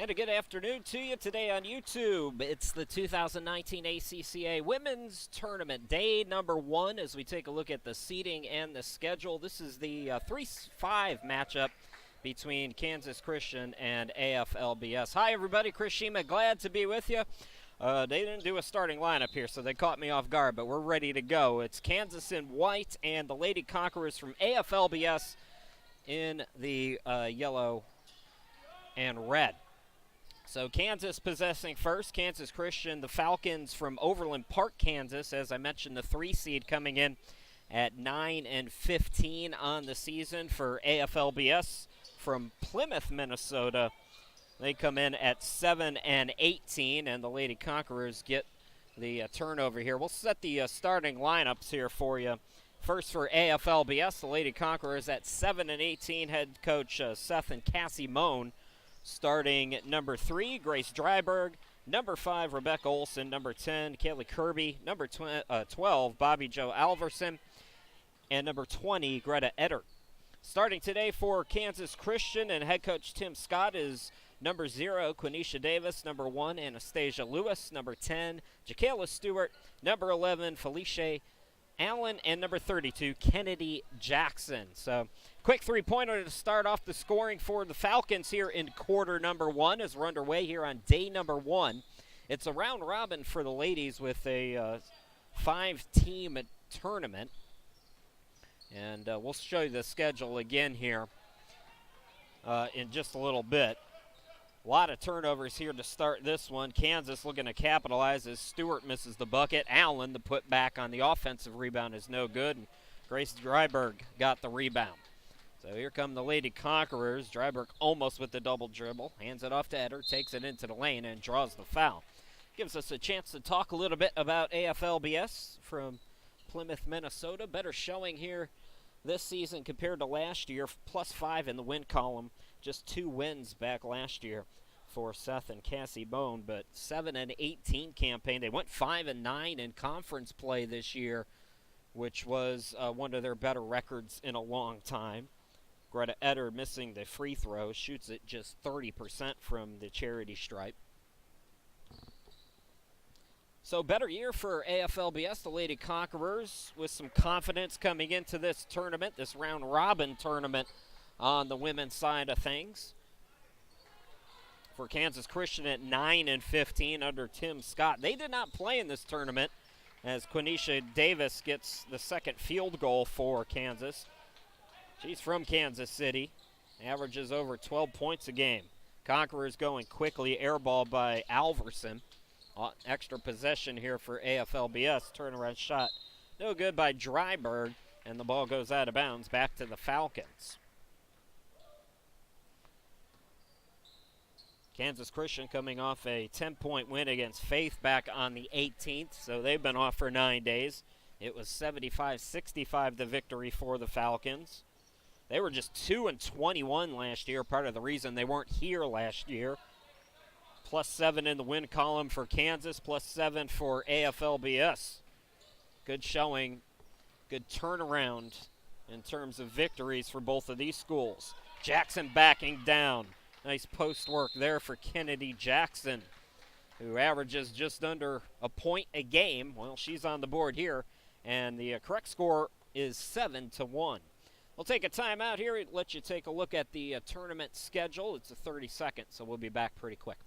And a good afternoon to you today on YouTube. It's the 2019 ACCA Women's Tournament, day number 1 as we take a look at the seeding and the schedule. This is the 3-5 matchup between Kansas Christian and AFLBS. Hi, everybody. Chris Shima, glad to be with you. They didn't do a starting lineup here, so they caught me off guard, but we're ready to go. It's Kansas in white and the Lady Conquerors from AFLBS in the yellow and red. So Kansas possessing first, Kansas Christian, the Falcons from Overland Park, Kansas. As I mentioned, the 3 seed coming in at 9-15 on the season. For AFLBS from Plymouth, Minnesota, they come in at 7-18, and the Lady Conquerors get the turnover here. We'll set the starting lineups here for you. First for AFLBS, the Lady Conquerors at 7-18, head coach Seth and Cassie Moan. Starting number 3, Grace Dryberg. Number 5, Rebecca Olson. Number 10, Kaylee Kirby. Number 12, Bobby Joe Alverson. And number 20, Greta Etter. Starting today for Kansas Christian and head coach Tim Scott is number 0, Quenisha Davis. Number 1, Anastasia Lewis. Number 10, Jacayla Stewart. Number 11, Felicia Allen. And number 32, Kennedy Jackson. So quick three-pointer to start off the scoring for the Falcons here in quarter number 1 as we're underway here on day number 1. It's a round robin for the ladies with a 5-team tournament. And we'll show you the schedule again here in just a little bit. A lot of turnovers here to start this one. Kansas looking to capitalize as Stewart misses the bucket. Allen, the put back on the offensive rebound, is no good. And Grace Dryberg got the rebound. So here come the Lady Conquerors. Dryberg almost with the double dribble. Hands it off to Etter, takes it into the lane, and draws the foul. Gives us a chance to talk a little bit about AFLBS from Plymouth, Minnesota. Better showing here this season compared to last year. +5 in the win column. Just 2 wins back last year for Seth and Cassie Bone, but 7-18 campaign. They went 5-9 in conference play this year, which was one of their better records in a long time. Greta Etter missing the free throw, shoots it just 30% from the charity stripe. So better year for AFLBS, the Lady Conquerors, with some confidence coming into this tournament, this round robin tournament on the women's side of things. For Kansas Christian at 9-15 under Tim Scott. They did not play in this tournament as Quenisha Davis gets the second field goal for Kansas. She's from Kansas City, averages over 12 points a game. Conquerors going quickly, air ball by Alverson. Extra possession here for AFLBS, turnaround shot. No good by Dryberg, and the ball goes out of bounds back to the Falcons. Kansas Christian coming off a 10-point win against Faith back on the 18th, so they've been off for 9 days. It was 75-65 the victory for the Falcons. They were just 2-21 last year, part of the reason they weren't here last year. +7 in the win column for Kansas, +7 for AFLBS. Good showing, good turnaround in terms of victories for both of these schools. Jackson backing down. Nice post work there for Kennedy Jackson, who averages just under a point a game. Well, she's on the board here, and the correct score is 7-1. We'll take a timeout here and let you take a look at the tournament schedule. It's a 30-second, so we'll be back pretty quick.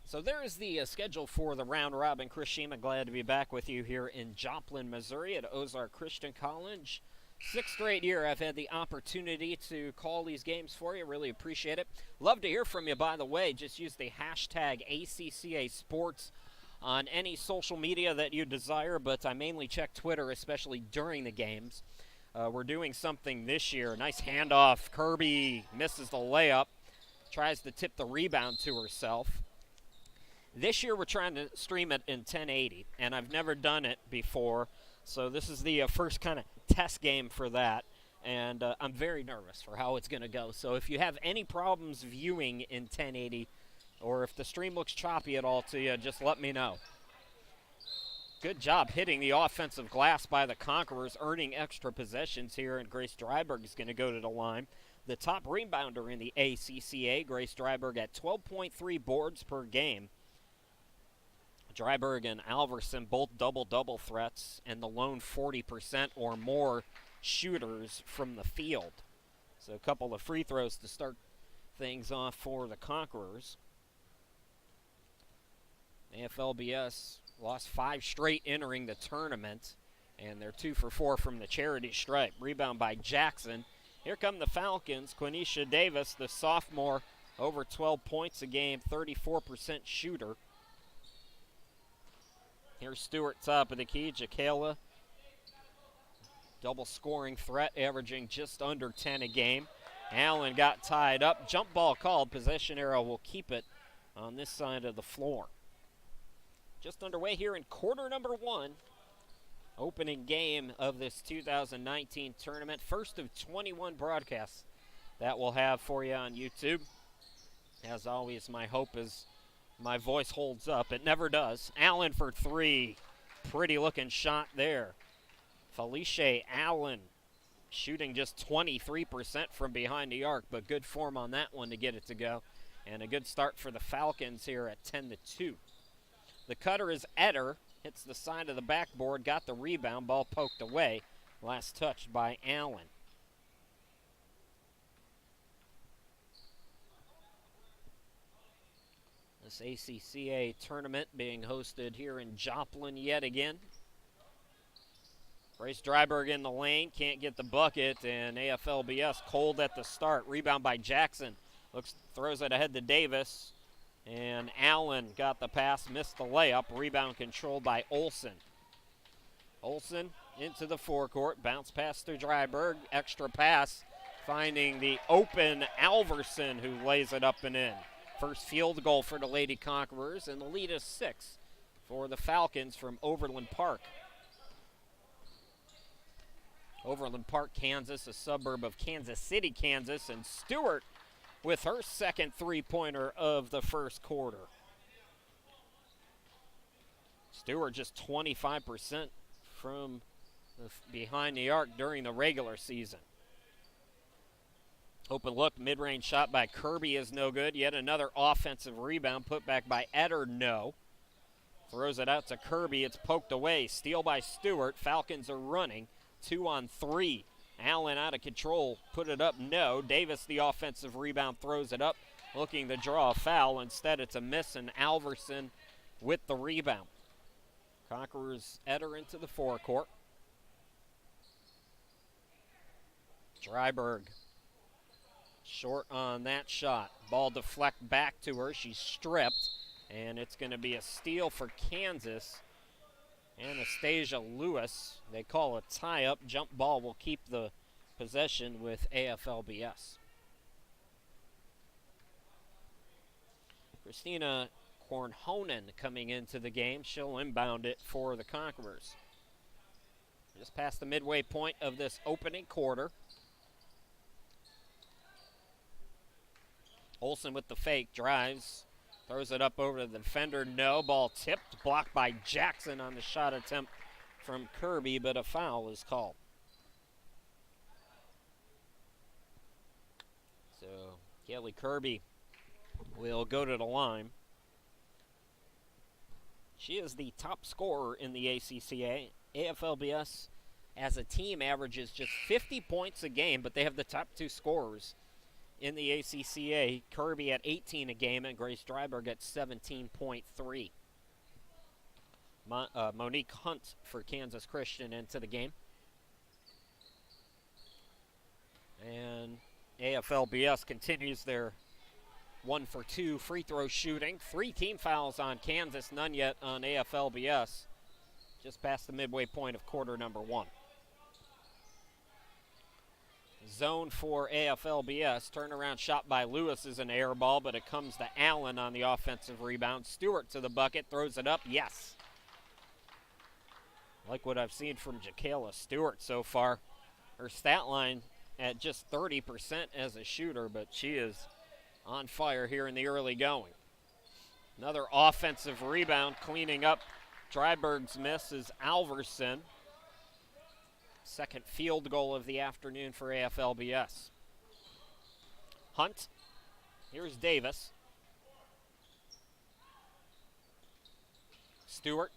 So there is the schedule for the round robin. Chris Shima, glad to be back with you here in Joplin, Missouri at Ozark Christian College. 6th straight year I've had the opportunity to call these games for you. Really appreciate it. Love to hear from you, by the way. Just use the hashtag ACCA Sports on any social media that you desire, but I mainly check Twitter, especially during the games. We're doing something this year. Nice handoff. Kirby misses the layup. Tries to tip the rebound to herself. This year we're trying to stream it in 1080, and I've never done it before, so this is the first kind of test game for that. and I'm very nervous for how it's going to go. So if you have any problems viewing in 1080, or if the stream looks choppy at all to you, just let me know. Good job hitting the offensive glass by the Conquerors, earning extra possessions here, and Grace Dryberg is going to go to the line. The top rebounder in the ACCA, Grace Dryberg, at 12.3 boards per game. Dryberg and Alverson both double-double threats, and the lone 40% or more shooters from the field. So a couple of free throws to start things off for the Conquerors. AFLBS lost 5 straight entering the tournament, and they're 2 for 4 from the charity stripe. Rebound by Jackson. Here come the Falcons. Quenisha Davis, the sophomore, over 12 points a game, 34% shooter. Here's Stewart top of the key. Jakayla, double scoring threat, averaging just under 10 a game. Allen got tied up. Jump ball called. Possession arrow will keep it on this side of the floor. Just underway here in quarter number 1. Opening game of this 2019 tournament. First of 21 broadcasts that we'll have for you on YouTube. As always, my hope is my voice holds up. It never does. Allen for 3. Pretty looking shot there. Felicia Allen shooting just 23% from behind the arc, but good form on that one to get it to go. And a good start for the Falcons here at 10-2. The cutter is Etter. Hits the side of the backboard, got the rebound, ball poked away. Last touched by Allen. This ACCA tournament being hosted here in Joplin yet again. Grace Dryberg in the lane, can't get the bucket, and AFLBS cold at the start. Rebound by Jackson. Throws it ahead to Davis, and Allen got the pass, missed the layup. Rebound controlled by Olsen. Olsen into the forecourt, bounce pass to Dryberg, extra pass, finding the open Alverson, who lays it up and in. First field goal for the Lady Conquerors, and the lead is 6 for the Falcons from Overland Park. Overland Park, Kansas, a suburb of Kansas City, Kansas, and Stewart with her second three-pointer of the first quarter. Stewart just 25% from behind the arc during the regular season. Open look, mid-range shot by Kirby is no good. Yet another offensive rebound put back by Etter, no. Throws it out to Kirby, it's poked away. Steal by Stewart, Falcons are running. 2 on 3. Allen out of control, put it up, no. Davis, the offensive rebound, throws it up, looking to draw a foul. Instead, it's a miss, and Alverson with the rebound. Conquerors Etter into the forecourt. Dryberg short on that shot. Ball deflect back to her. She's stripped, and it's going to be a steal for Kansas. Anastasia Lewis, they call a tie-up. Jump ball will keep the possession with AFLBS. Christina Kornhonen coming into the game. She'll inbound it for the Conquerors. Just past the midway point of this opening quarter. Olsen with the fake, drives. Throws it up over to the defender, no. Ball tipped, blocked by Jackson on the shot attempt from Kirby, but a foul is called. So Kelly Kirby will go to the line. She is the top scorer in the ACCA. AFLBS as a team averages just 50 points a game, but they have the top 2 scorers in the ACCA. Kirby at 18 a game and Grace Dryberg at 17.3. Monique Hunt for Kansas Christian into the game. And AFLBS continues their 1-for-2 free throw shooting. 3 team fouls on Kansas, none yet on AFLBS. Just past the midway point of quarter number 1. Zone for AFLBS. Turnaround shot by Lewis is an air ball, but it comes to Allen on the offensive rebound. Stewart to the bucket, throws it up, yes. Like what I've seen from Jakayla Stewart so far. Her stat line at just 30% as a shooter, but she is on fire here in the early going. Another offensive rebound, cleaning up Dryberg's miss is Alverson. Second field goal of the afternoon for AFLBS. Hunt. Here's Davis. Stewart.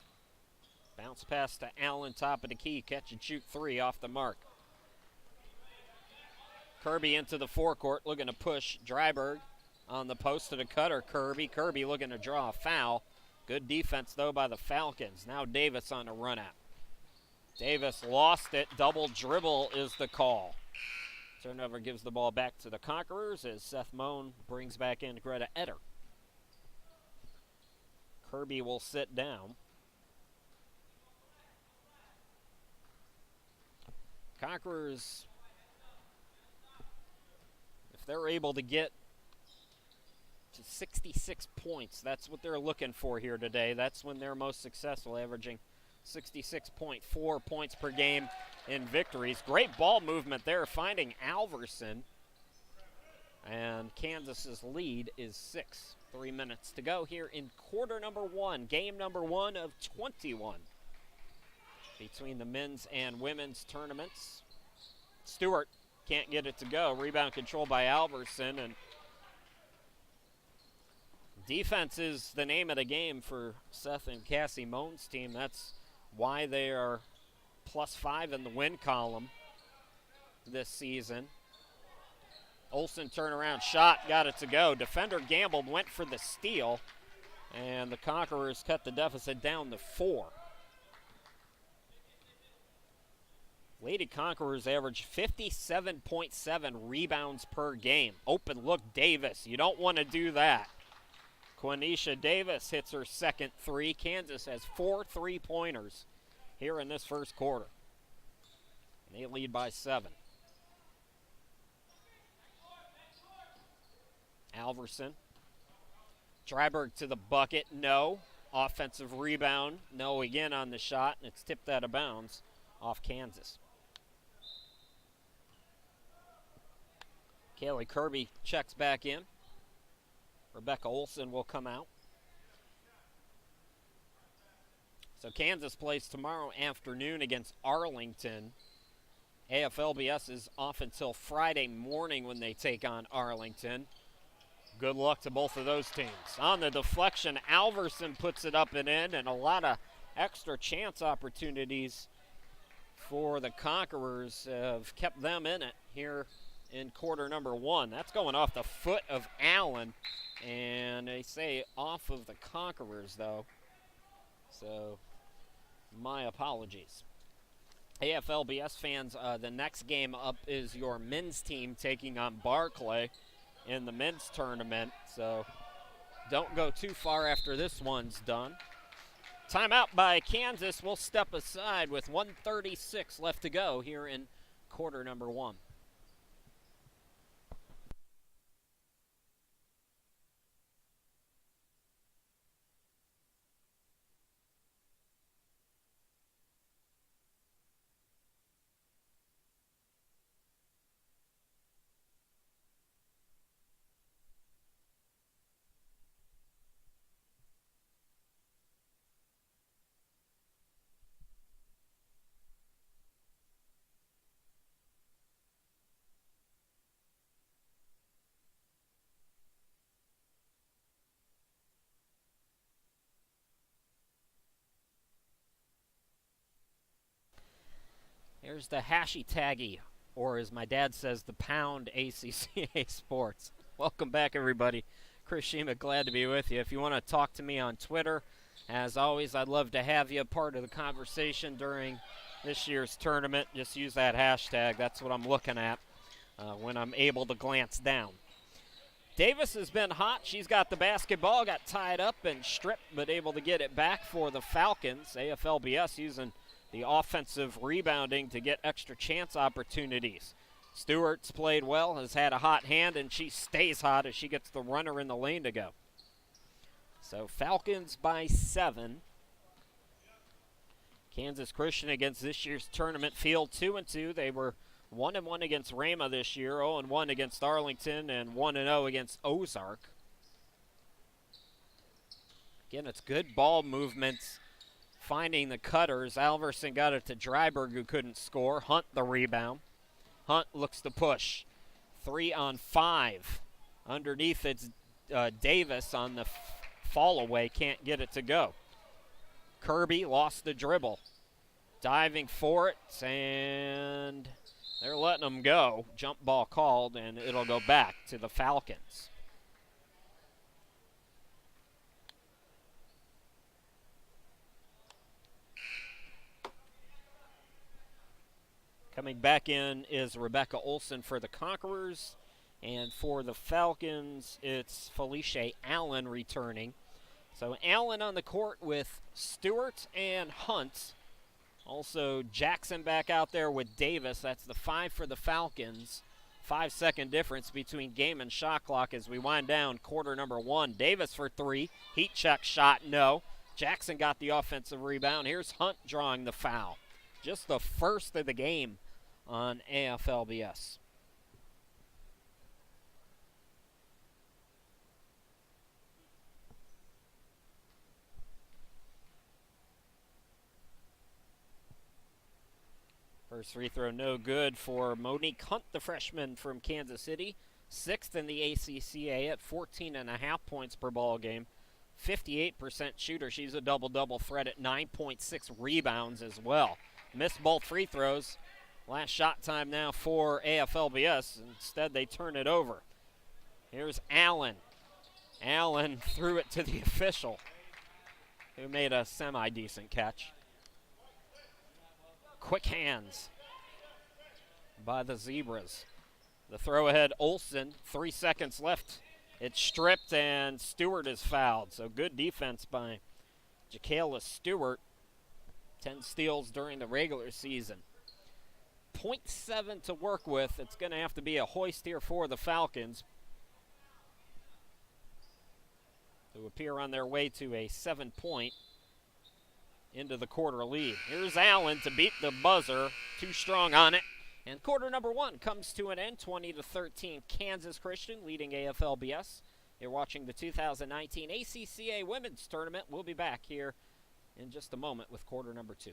Bounce pass to Allen, top of the key. Catch and shoot three off the mark. Kirby into the forecourt, looking to push. Dryberg on the post to the cutter. Kirby looking to draw a foul. Good defense, though, by the Falcons. Now Davis on a run out. Davis lost it. Double dribble is the call. Turnover gives the ball back to the Conquerors as Seth Moan brings back in Greta Etter. Kirby will sit down. Conquerors, if they're able to get to 66 points, that's what they're looking for here today. That's when they're most successful, averaging 66.4 points per game in victories. Great ball movement there, finding Alverson. And Kansas's lead is 6. 3 minutes to go here in quarter number one, game number one of 21 between the men's and women's tournaments. Stewart can't get it to go. Rebound control by Alverson, and defense is the name of the game for Seth and Cassie Moan's team. That's why they are +5 in the win column this season. Olsen turnaround shot, got it to go. Defender gambled, went for the steal, and the Conquerors cut the deficit down to 4. Lady Conquerors average 57.7 rebounds per game. Open look Davis, you don't want to do that. Quenisha Davis hits her second three. Kansas has 4 3-pointers here in this first quarter. And they lead by 7. Alverson. Dryberg to the bucket, no. Offensive rebound, no again on the shot, and it's tipped out of bounds off Kansas. Kaylee Kirby checks back in. Rebecca Olsen will come out. So Kansas plays tomorrow afternoon against Arlington. AFLBS is off until Friday morning when they take on Arlington. Good luck to both of those teams. On the deflection, Alverson puts it up and in, and a lot of extra chance opportunities for the Conquerors have kept them in it here in quarter number one. That's going off the foot of Allen, and they say off of the Conquerors, though. So my apologies. AFLBS fans, the next game up is your men's team taking on Barclay in the men's tournament, so don't go too far after this one's done. Timeout by Kansas. We'll step aside with 1:36 left to go here in quarter number one. Here's the hashy-taggy, or as my dad says, the pound ACCA Sports. Welcome back, everybody. Chris Shima, glad to be with you. If you want to talk to me on Twitter, as always, I'd love to have you a part of the conversation during this year's tournament. Just use that hashtag. That's what I'm looking at when I'm able to glance down. Davis has been hot. She's got the basketball, got tied up and stripped, but able to get it back for the Falcons. AFLBS using the offensive rebounding to get extra chance opportunities. Stewart's played well, has had a hot hand, and she stays hot as she gets the runner in the lane to go. So Falcons by 7. Kansas Christian against this year's tournament field 2-2. They were 1-1 against Rama this year, 0-1 against Arlington, and 1-0 against Ozark. Again, it's good ball movements, finding the cutters. Alverson got it to Dryberg, who couldn't score. Hunt the rebound. Hunt looks to push. 3-on-5. Underneath, it's Davis on the fall away. Can't get it to go. Kirby lost the dribble. Diving for it, and they're letting them go. Jump ball called, and it'll go back to the Falcons. Coming back in is Rebecca Olson for the Conquerors. And for the Falcons, it's Felicia Allen returning. So Allen on the court with Stewart and Hunt. Also Jackson back out there with Davis. That's the 5 for the Falcons. 5-second difference between game and shot clock as we wind down quarter number 1. Davis for 3. Heat check shot, no. Jackson got the offensive rebound. Here's Hunt drawing the foul. Just the first of the game on AFLBS. First free throw no good for Monique Hunt, the freshman from Kansas City. 6th in the ACCA at 14.5 points per ball game. 58% shooter. She's a double-double threat at 9.6 rebounds as well. Missed both free throws. Last shot time now for AFLBS. Instead, they turn it over. Here's Allen. Allen threw it to the official, who made a semi-decent catch. Quick hands by the Zebras. The throw ahead, Olsen. 3 seconds left. It's stripped, and Stewart is fouled. So good defense by Jacayla Stewart. 10 steals during the regular season. 0.7 to work with. It's going to have to be a hoist here for the Falcons, who appear on their way to a 7-point into the quarter lead. Here's Allen to beat the buzzer. Too strong on it. And quarter number 1 comes to an end. 20-13 Kansas Christian leading AFLBS. You're watching the 2019 ACCA Women's Tournament. We'll be back here in just a moment with quarter number 2.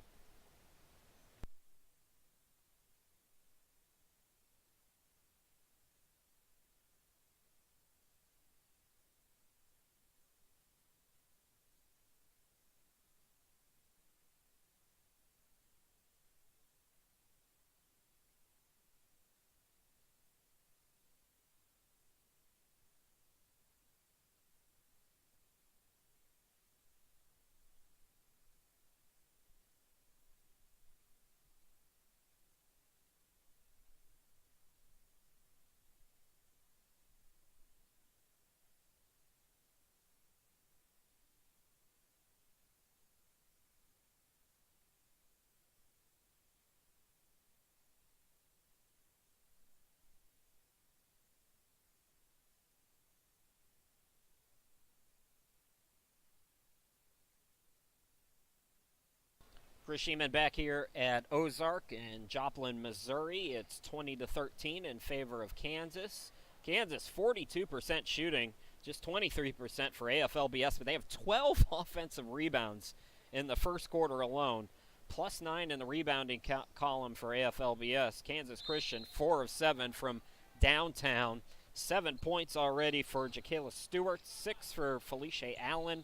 Chris Sheeman back here at Ozark in Joplin, Missouri. It's 20-13 in favor of Kansas. Kansas 42% shooting, just 23% for AFLBS, but they have 12 offensive rebounds in the first quarter alone, plus 9 in the rebounding column for AFLBS. Kansas Christian 4 of 7 from downtown. 7 points already for Jacayla Stewart, 6 for Felicia Allen,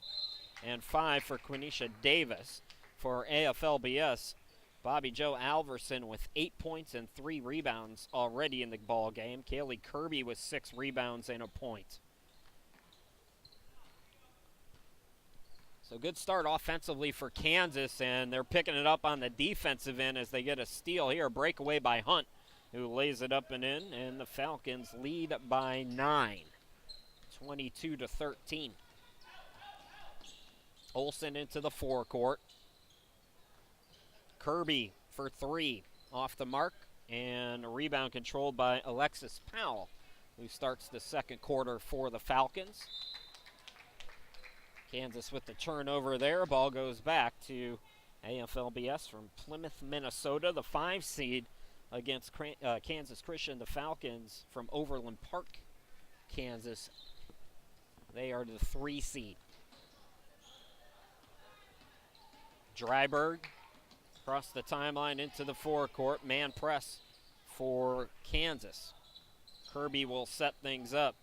and 5 for Quenisha Davis. For AFLBS, Bobby Joe Alverson with 8 points and 3 rebounds already in the ball game. Kaylee Kirby with 6 rebounds and a point. So good start offensively for Kansas, and they're picking it up on the defensive end as they get a steal here. A breakaway by Hunt, who lays it up and in, and the Falcons lead by 9, 22-13. Olsen into the forecourt. Kirby for 3 off the mark, and a rebound controlled by Alexis Powell, who starts the second quarter for the Falcons. Kansas with the turnover there. Ball goes back to AFLBS from Plymouth, Minnesota, the 5 seed against Kansas Christian. The Falcons from Overland Park, Kansas. They are the 3 seed. Dryburg across the timeline into the forecourt. Man press for Kansas. Kirby will set things up.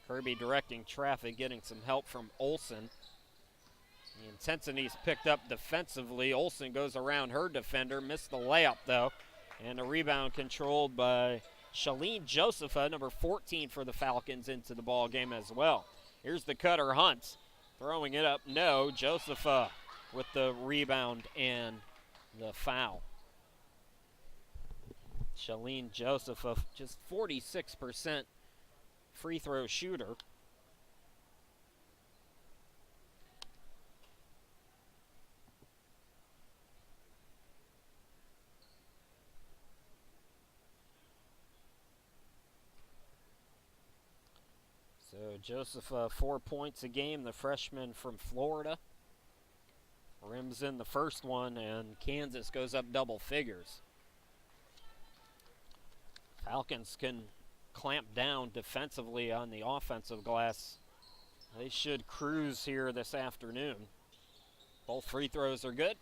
Kirby directing traffic, getting some help from Olsen. The intensity's picked up defensively. Olsen goes around her defender, missed the layup though. And a rebound controlled by Shalene Josepha, number 14 for the Falcons, into the ball game as well. Here's the cutter, Hunt, throwing it up. No, Josepha with the rebound and the foul. Shalene Josepha, just 46% free throw shooter. So Joseph, 4 points a game, the freshman from Florida. Rims in the first one, and Kansas goes up double figures. Falcons can clamp down defensively on the offensive glass. They should cruise here this afternoon. Both free throws are good.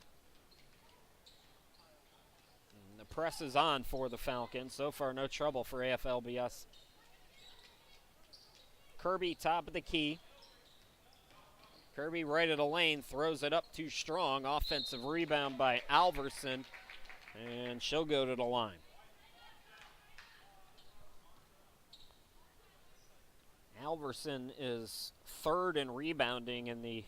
And the press is on for the Falcons. So far, no trouble for AFLBS. Kirby, top of the key. Kirby right of the lane, throws it up too strong. Offensive rebound by Alverson, and she'll go to the line. Alverson is third in rebounding in the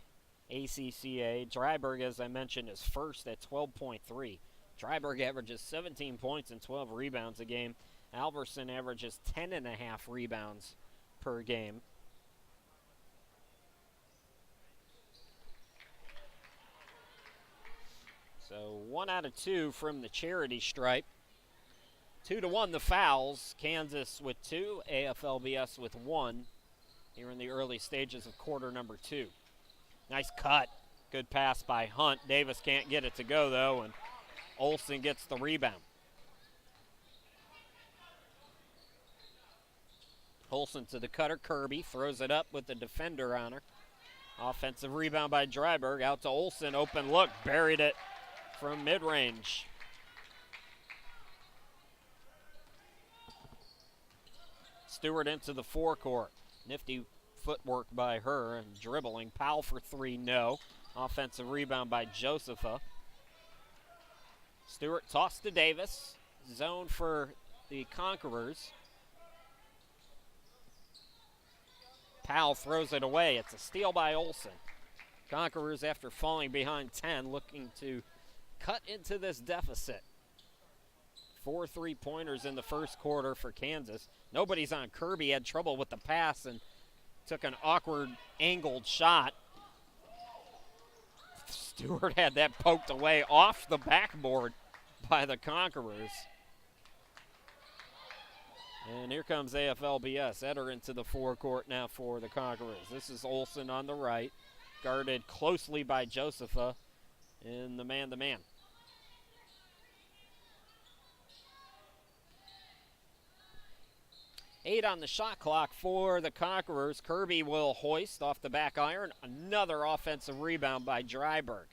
ACCA. Dryburg, as I mentioned, is first at 12.3. Dryburg averages 17 points and 12 rebounds a game. Alverson averages 10.5 rebounds per game. So 1 out of 2 from the charity stripe. 2-1 the fouls. Kansas with 2, AFLBS with 1 here in the early stages of quarter number 2. Nice cut. Good pass by Hunt. Davis can't get it to go, though, and Olsen gets the rebound. Olsen to the cutter. Kirby throws it up with the defender on her. Offensive rebound by Dryburg. Out to Olsen. Open look. Buried it from mid-range. Stewart into the forecourt. Nifty footwork by her and dribbling. Powell for 3, no. Offensive rebound by Josepha. Stewart tossed to Davis. Zone for the Conquerors. Powell throws it away. It's a steal by Olsen. Conquerors, after falling behind 10, looking to cut into this deficit. 4 3-pointers in the first quarter for Kansas. Nobody's on Kirby. Had trouble with the pass and took an awkward angled shot. Stewart had that poked away off the backboard by the Conquerors. And here comes AFLBS. Eder into the forecourt now for the Conquerors. This is Olsen on the right, guarded closely by Josepha in the man-to-man. Eight on the shot clock for the Conquerors. Kirby will hoist off the back iron. Another offensive rebound by Dryburg.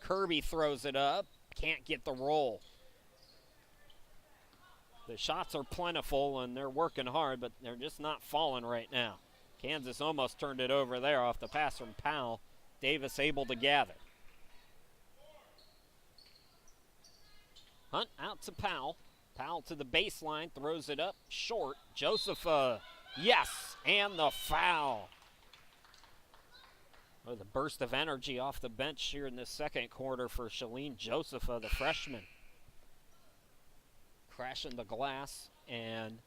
Kirby throws it up. Can't get the roll. The shots are plentiful, and they're working hard, but they're just not falling right now. Kansas almost turned it over there off the pass from Powell. Davis able to gather. Hunt out to Powell. Powell to the baseline, throws it up short. Josepha, yes, and the foul. With a burst of energy off the bench here in this second quarter for Shalene Josepha, the freshman. Crashing the glass and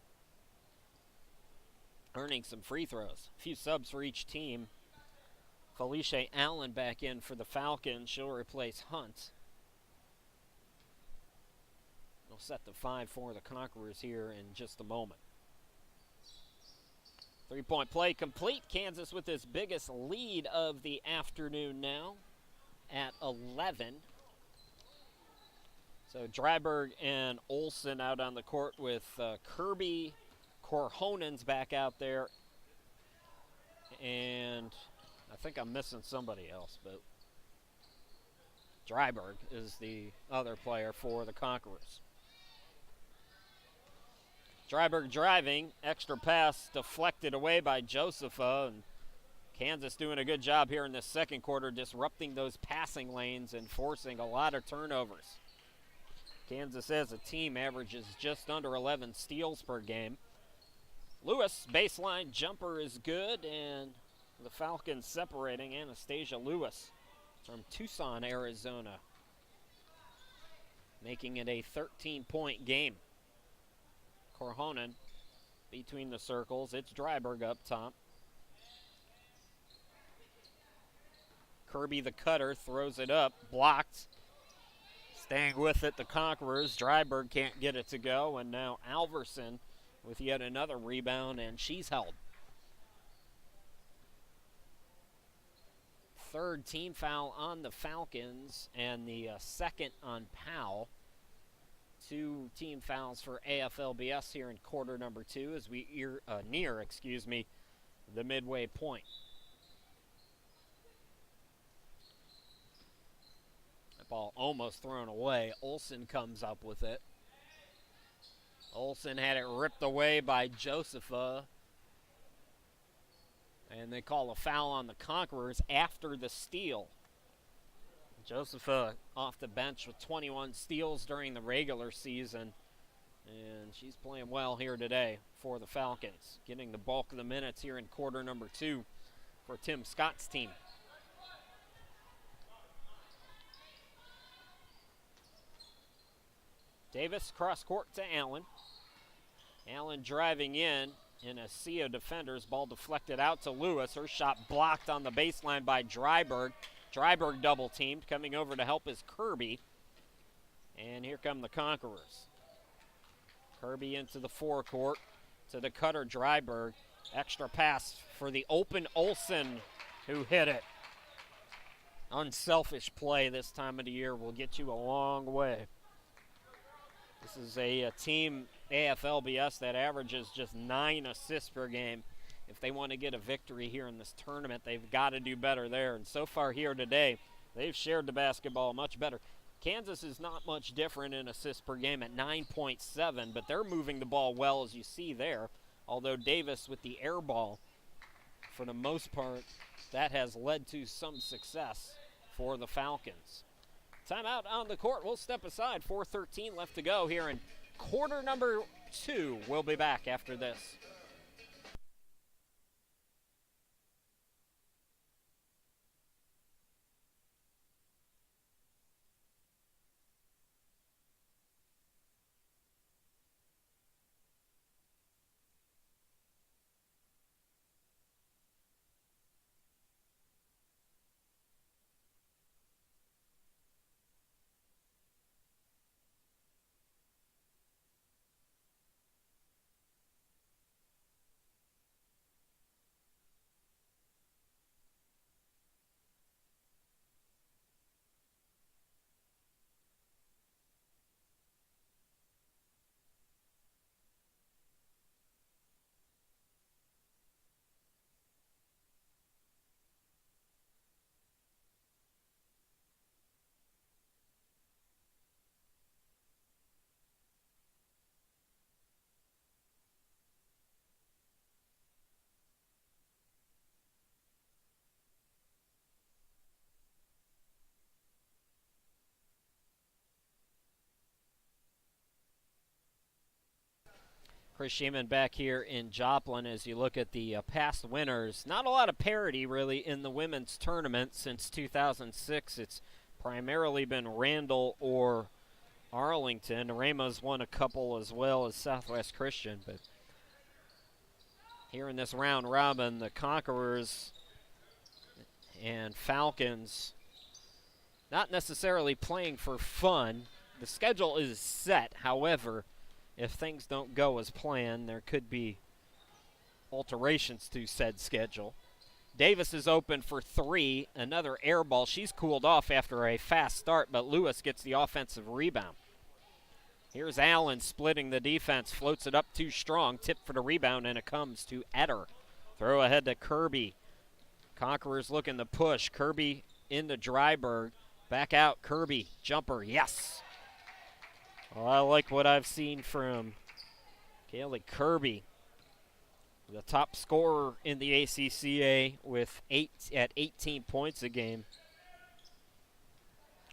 earning some free throws. A few subs for each team. Felicia Allen back in for the Falcons. She'll replace Hunt. They'll set the 5 for the Conquerors here in just a moment. 3-point play complete. Kansas with its biggest lead of the afternoon now at 11. So Dryberg and Olsen out on the court with Kirby, Korhonen's back out there. And I think I'm missing somebody else, but Dryberg is the other player for the Conquerors. Dryberg driving, extra pass deflected away by Josepha, and Kansas doing a good job here in this second quarter, disrupting those passing lanes and forcing a lot of turnovers. Kansas as a team averages just under 11 steals per game. Lewis, baseline jumper is good, and the Falcons separating Anastasia Lewis from Tucson, Arizona, making it a 13-point game. Korhonen between the circles. It's Dryberg up top. Kirby the cutter throws it up, blocked. Staying with it, the Conquerors. Dryberg can't get it to go, and now Alverson with yet another rebound, and she's held. Third team foul on the Falcons, and the second on Powell. 2 team fouls for AFLBS here in quarter number 2 as we near the midway point. That ball almost thrown away. Olsen comes up with it. Olsen had it ripped away by Josepha. And they call a foul on the Conquerors after the steal. Josepha off the bench with 21 steals during the regular season. And she's playing well here today for the Falcons, getting the bulk of the minutes here in quarter number 2 for Tim Scott's team. Davis cross court to Allen. Allen driving in a sea of defenders. Ball deflected out to Lewis. Her shot blocked on the baseline by Dryberg. Dryberg double teamed. Coming over to help is Kirby. And here come the Conquerors. Kirby into the forecourt to the cutter Dryberg. Extra pass for the open Olsen, who hit it. Unselfish play this time of the year will get you a long way. This is a team, AFLBS, that averages just 9 assists per game. If they want to get a victory here in this tournament, they've got to do better there. And so far here today, they've shared the basketball much better. Kansas is not much different in assists per game at 9.7, but they're moving the ball well, as you see there. Although Davis with the air ball, for the most part, that has led to some success for the Falcons. Timeout on the court. We'll step aside. 4:13 left to go here in quarter number 2. We'll be back after this. Chris Sheeman back here in Joplin as you look at the past winners. Not a lot of parity, really, in the women's tournament since 2006. It's primarily been Randall or Arlington. Rama's won a couple as well as Southwest Christian. But here in this round robin, the Conquerors and Falcons not necessarily playing for fun. The schedule is set, however, if things don't go as planned, there could be alterations to said schedule. Davis is open for 3, another air ball. She's cooled off after a fast start, but Lewis gets the offensive rebound. Here's Allen splitting the defense, floats it up too strong, tip for the rebound, and it comes to Etter. Throw ahead to Kirby. Conquerors looking to push. Kirby into Dryberg. Back out, Kirby. Jumper, yes. Well, I like what I've seen from Kaylee Kirby, the top scorer in the ACCA with 18 points a game.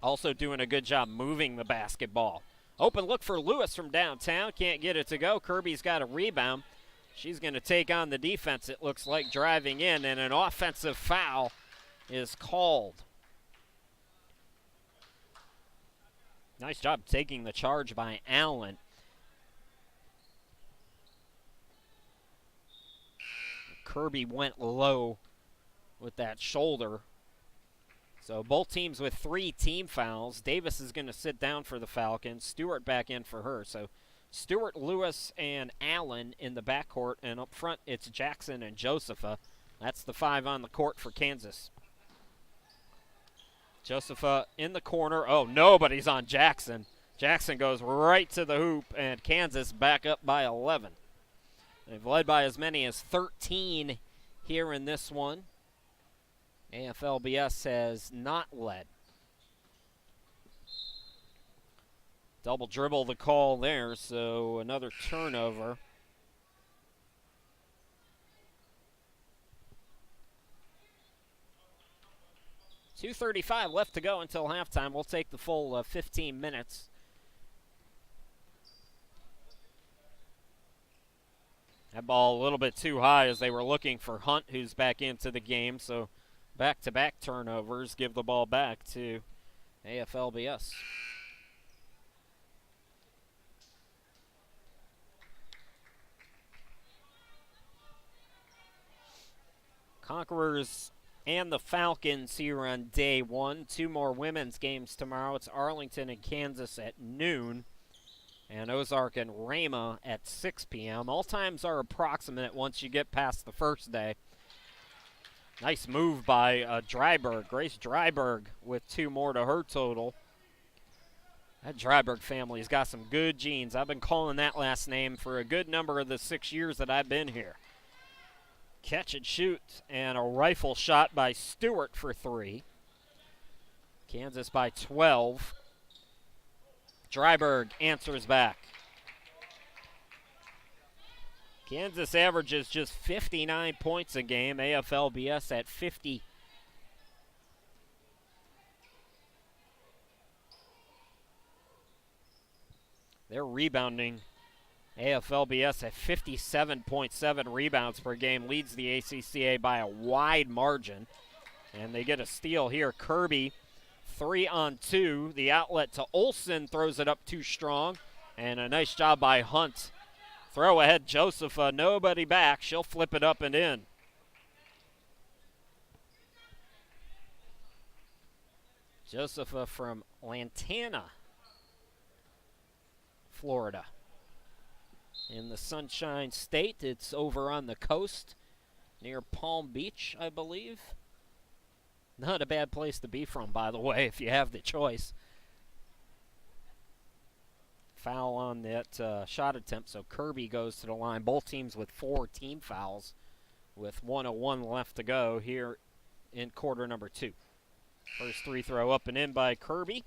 Also doing a good job moving the basketball. Open look for Lewis from downtown. Can't get it to go. Kirby's got a rebound. She's going to take on the defense, it looks like, driving in, and an offensive foul is called. Nice job taking the charge by Allen. Kirby went low with that shoulder. So both teams with 3 team fouls. Davis is going to sit down for the Falcons. Stewart back in for her. So Stewart, Lewis, and Allen in the backcourt. And up front, it's Jackson and Josepha. That's the 5 on the court for Kansas. Josepha in the corner. Oh, nobody's on Jackson. Jackson goes right to the hoop, and Kansas back up by 11. They've led by as many as 13 here in this one. AFLBS has not led. Double dribble the call there, so another turnover. .235 left to go until halftime. We'll take the full 15 minutes. That ball a little bit too high as they were looking for Hunt, who's back into the game. So back-to-back turnovers give the ball back to AFLBS. Conquerors and the Falcons here on day 1. 2 more women's games tomorrow. It's Arlington and Kansas at noon, and Ozark and Rama at 6 p.m. All times are approximate once you get past the first day. Nice move by Dryberg. Grace Dryberg with 2 more to her total. That Dryberg family's got some good genes. I've been calling that last name for a good number of the 6 years that I've been here. Catch and shoot, and a rifle shot by Stewart for 3. Kansas by 12. Dryberg answers back. Kansas averages just 59 points a game. AFLBS at 50. They're rebounding. AFLBS at 57.7 rebounds per game, leads the ACCA by a wide margin. And they get a steal here. Kirby, 3 on 2. The outlet to Olsen, throws it up too strong. And a nice job by Hunt. Throw ahead, Josepha, nobody back. She'll flip it up and in. Josepha from Lantana, Florida. In the Sunshine State, it's over on the coast near Palm Beach, I believe. Not a bad place to be from, by the way, if you have the choice. Foul on that shot attempt, so Kirby goes to the line. Both teams with 4 team fouls with 1:01 left to go here in quarter number 2. First 3 throw up and in by Kirby.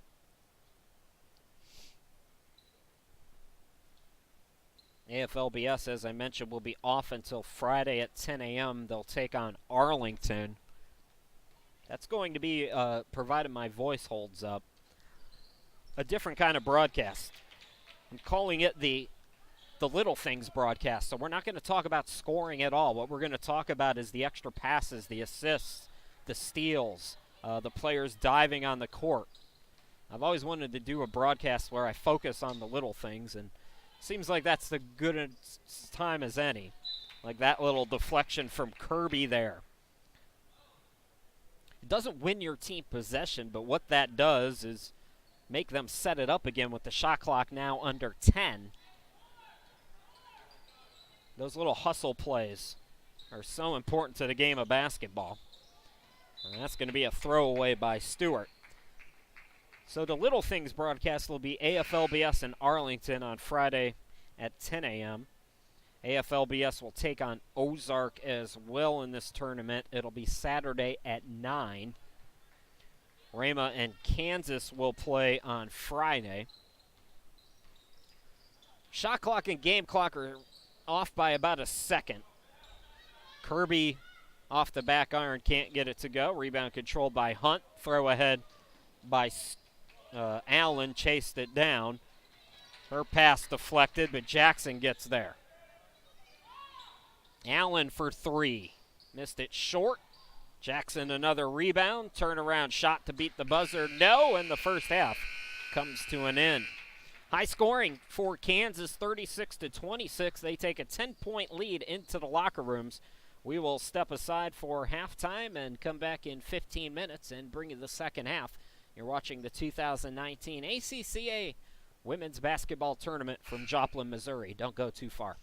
AFLBS, as I mentioned, will be off until Friday at 10 a.m. They'll take on Arlington. That's going to be, provided my voice holds up, a different kind of broadcast. I'm calling it the Little Things broadcast. So we're not going to talk about scoring at all. What we're going to talk about is the extra passes, the assists, the steals, the players diving on the court. I've always wanted to do a broadcast where I focus on the little things, and seems like that's the good time as any. Like that little deflection from Kirby there. It doesn't win your team possession, but what that does is make them set it up again with the shot clock now under 10. Those little hustle plays are so important to the game of basketball. And that's going to be a throwaway by Stewart. So the Little Things broadcast will be AFLBS in Arlington on Friday at 10 a.m. AFLBS will take on Ozark as well in this tournament. It'll be Saturday at 9. Rama and Kansas will play on Friday. Shot clock and game clock are off by about a second. Kirby off the back iron, can't get it to go. Rebound controlled by Hunt. Throw ahead by Allen, chased it down. Her pass deflected, but Jackson gets there. Allen for 3. Missed it short. Jackson another rebound. Turnaround shot to beat the buzzer. No, and the first half comes to an end. High scoring for Kansas, 36-26. They take a 10-point lead into the locker rooms. We will step aside for halftime and come back in 15 minutes and bring you the second half. You're watching the 2019 ACCA Women's Basketball Tournament from Joplin, Missouri. Don't go too far.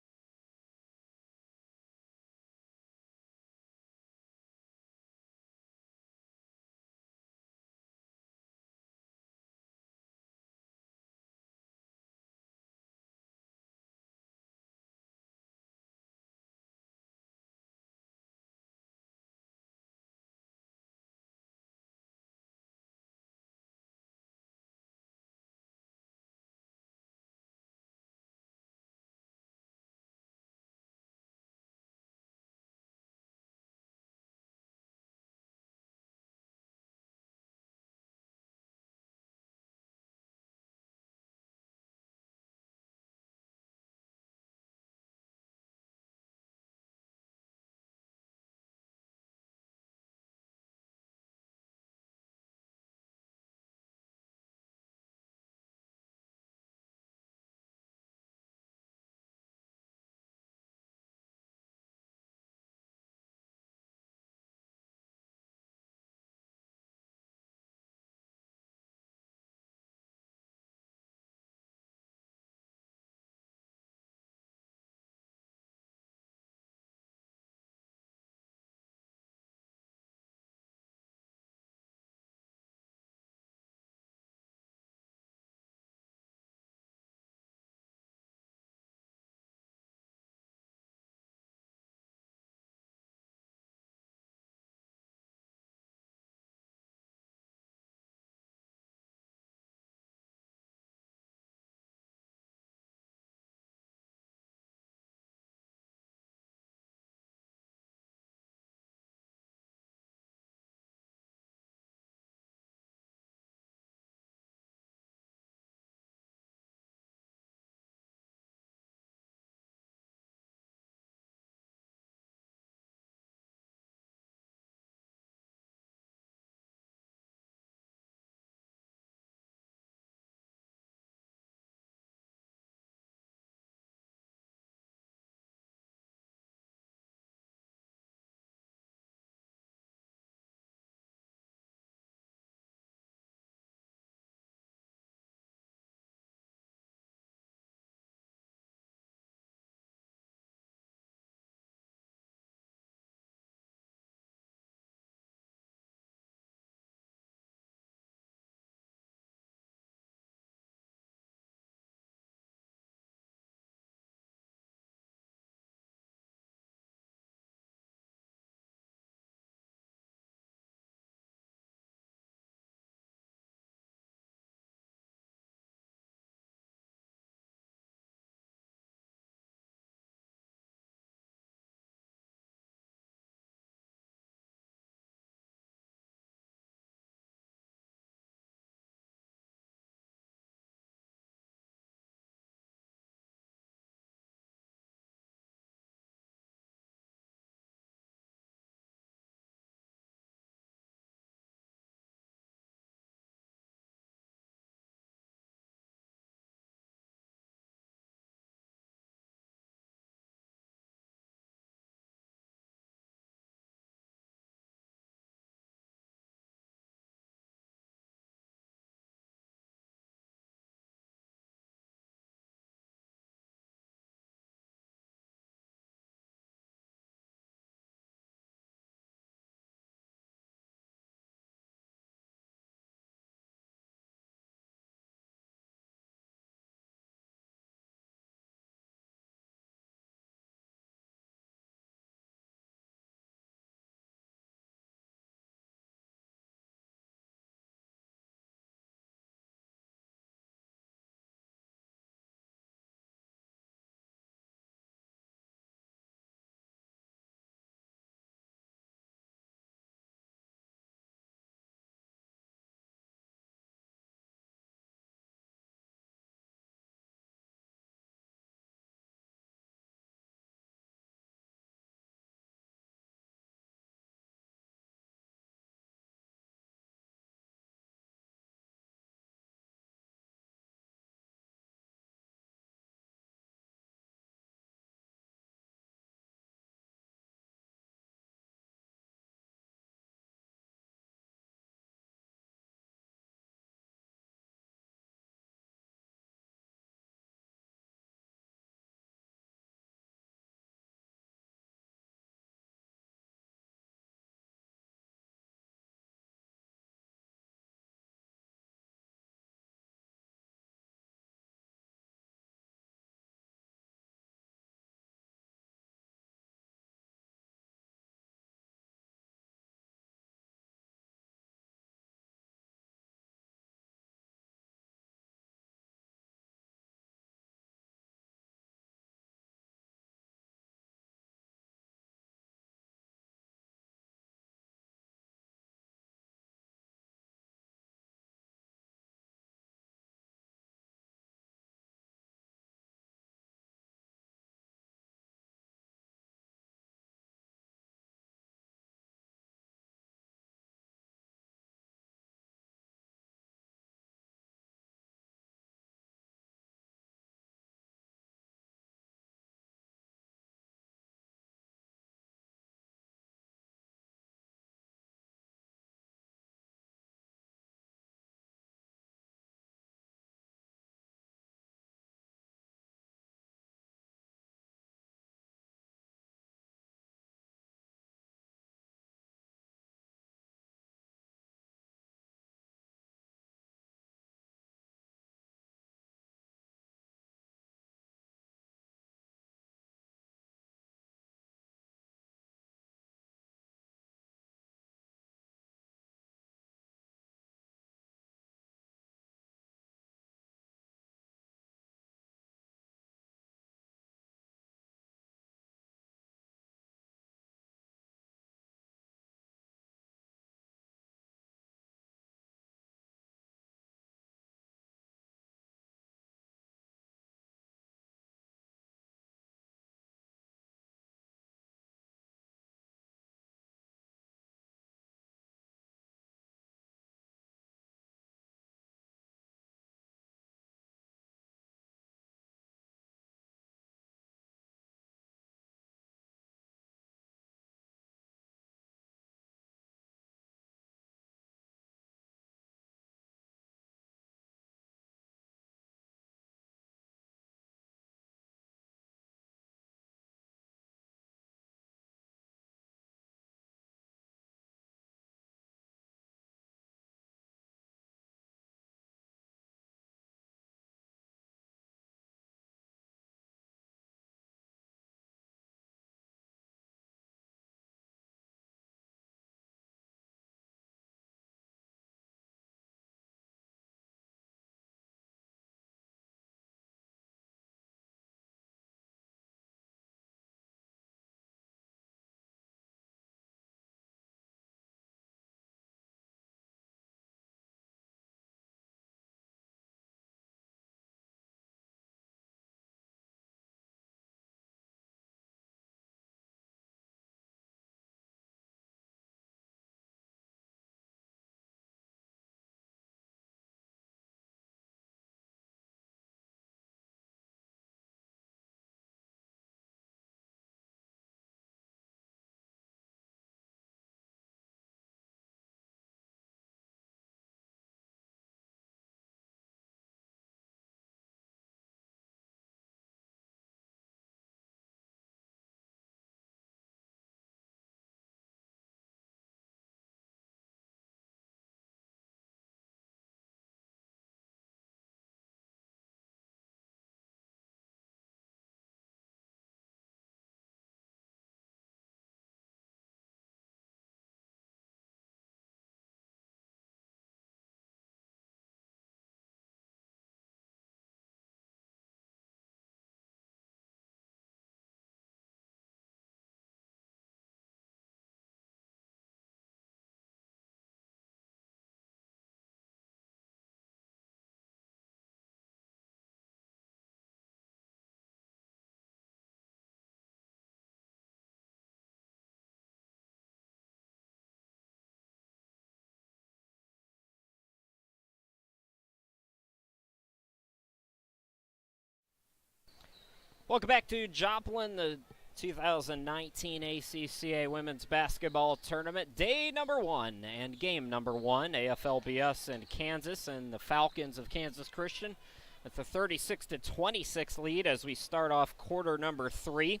Welcome back to Joplin, the 2019 ACCA Women's Basketball Tournament. Day number 1 and game number 1, AFLBS and Kansas, and the Falcons of Kansas Christian with a 36-26 lead as we start off quarter number 3.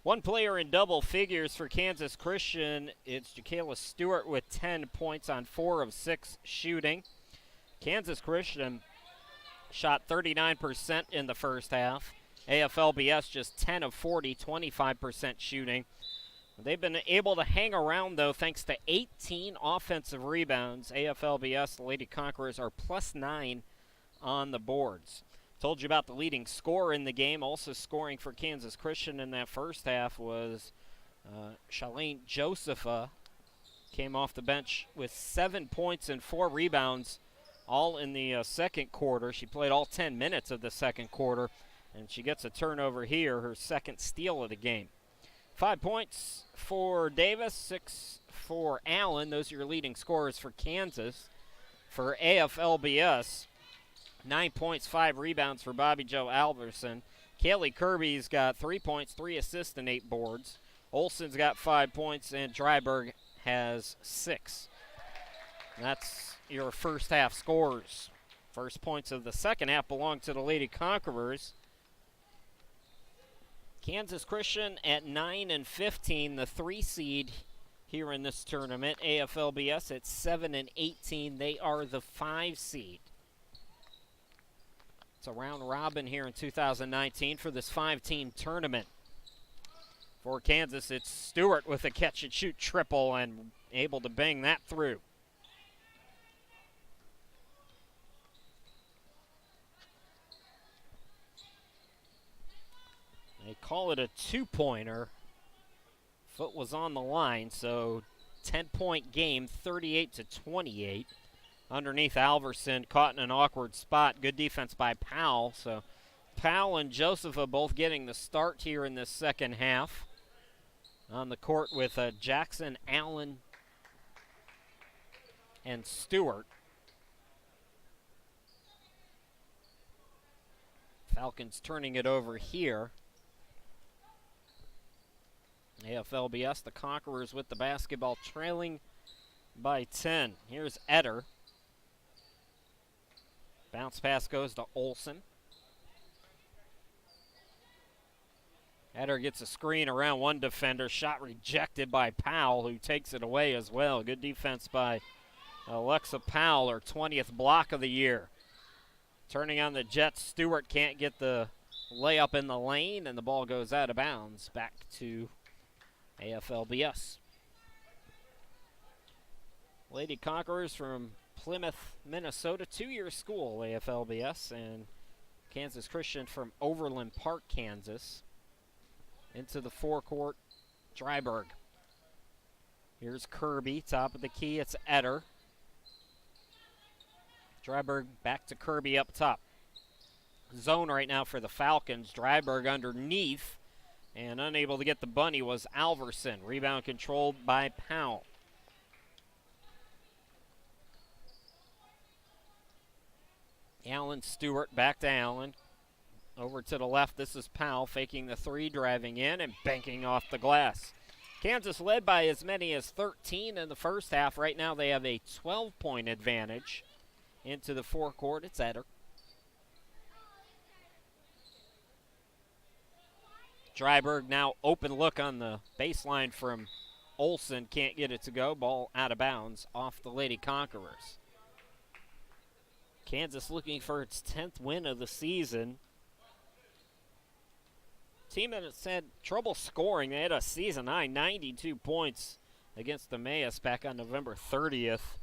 One player in double figures for Kansas Christian. It's Jacayla Stewart with 10 points on 4 of 6 shooting. Kansas Christian shot 39% in the first half. AFLBS just 10 of 40, 25% shooting. They've been able to hang around, though, thanks to 18 offensive rebounds. AFLBS, the Lady Conquerors, are +9 on the boards. Told you about the leading scorer in the game. Also scoring for Kansas Christian in that first half was Shalane Josepha. Came off the bench with 7 points and 4 rebounds, all in the second quarter. She played all 10 minutes of the second quarter, and she gets a turnover here, her second steal of the game. 5 points for Davis, 6 for Allen. Those are your leading scorers for Kansas. For AFLBS, 9 points, 5 rebounds for Bobby Jo Alverson. Kaylee Kirby's got 3 points, 3 assists, and 8 boards. Olsen's got 5 points, and Dryberg has 6. That's your first half scores. First points of the second half belong to the Lady Conquerors. Kansas Christian at 9-15, the 3 seed here in this tournament. AFLBS at 7-18, they are the 5 seed. It's a round robin here in 2019 for this 5-team tournament. For Kansas, it's Stewart with a catch-and-shoot triple and able to bang that through. They call it a 2-pointer. Foot was on the line, so 10-point game, 38-28. Underneath Alverson, caught in an awkward spot. Good defense by Powell. So Powell and Josepha both getting the start here in this second half. On the court with Jackson, Allen, and Stewart. Falcons turning it over here. AFLBS, the Conquerors with the basketball, trailing by 10. Here's Etter. Bounce pass goes to Olsen. Etter gets a screen around one defender. Shot rejected by Powell, who takes it away as well. Good defense by Alexa Powell, her 20th block of the year. Turning on the Jets, Stewart can't get the layup in the lane, and the ball goes out of bounds. Back to AFLBS. Lady Conquerors from Plymouth, Minnesota, 2-year school, AFLBS, and Kansas Christian from Overland Park, Kansas. Into the forecourt, Dryberg. Here's Kirby, top of the key, it's Etter. Dryberg back to Kirby up top. Zone right now for the Falcons. Dryberg underneath, and unable to get the bunny was Alverson. Rebound controlled by Powell. Allen, Stewart, back to Allen. Over to the left, this is Powell faking the 3, driving in and banking off the glass. Kansas led by as many as 13 in the first half. Right now they have a 12-point advantage. Into the forecourt, it's Etter. Dryberg now open look on the baseline from Olsen. Can't get it to go. Ball out of bounds off the Lady Conquerors. Kansas looking for its 10th win of the season. Team that has had trouble scoring. They had a season high 92 points against the Emmaus back on November 30th.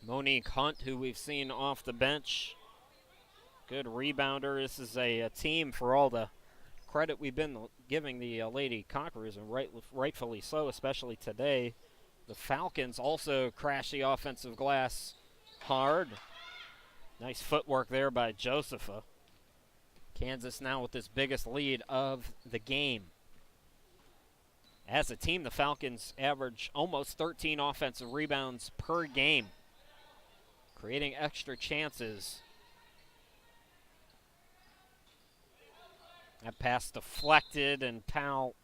Monique Hunt, who we've seen off the bench. Good rebounder. This is a team, for all the credit we've been giving the Lady Conquerors, and rightfully so, especially today. The Falcons also crash the offensive glass hard. Nice footwork there by Josepha. Kansas now with this biggest lead of the game. As a team, the Falcons average almost 13 offensive rebounds per game, creating extra chances. That pass deflected, and Powell,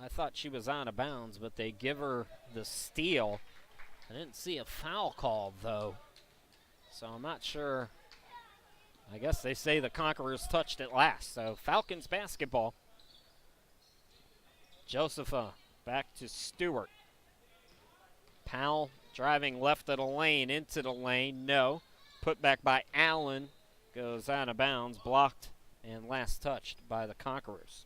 I thought she was out of bounds, but they give her the steal. I didn't see a foul called, though, so I'm not sure. I guess they say the Conquerors touched it last, so Falcons basketball. Josepha back to Stewart. Powell driving left of the lane, into the lane, no. Put back by Allen, goes out of bounds, blocked, and last touched by the Conquerors.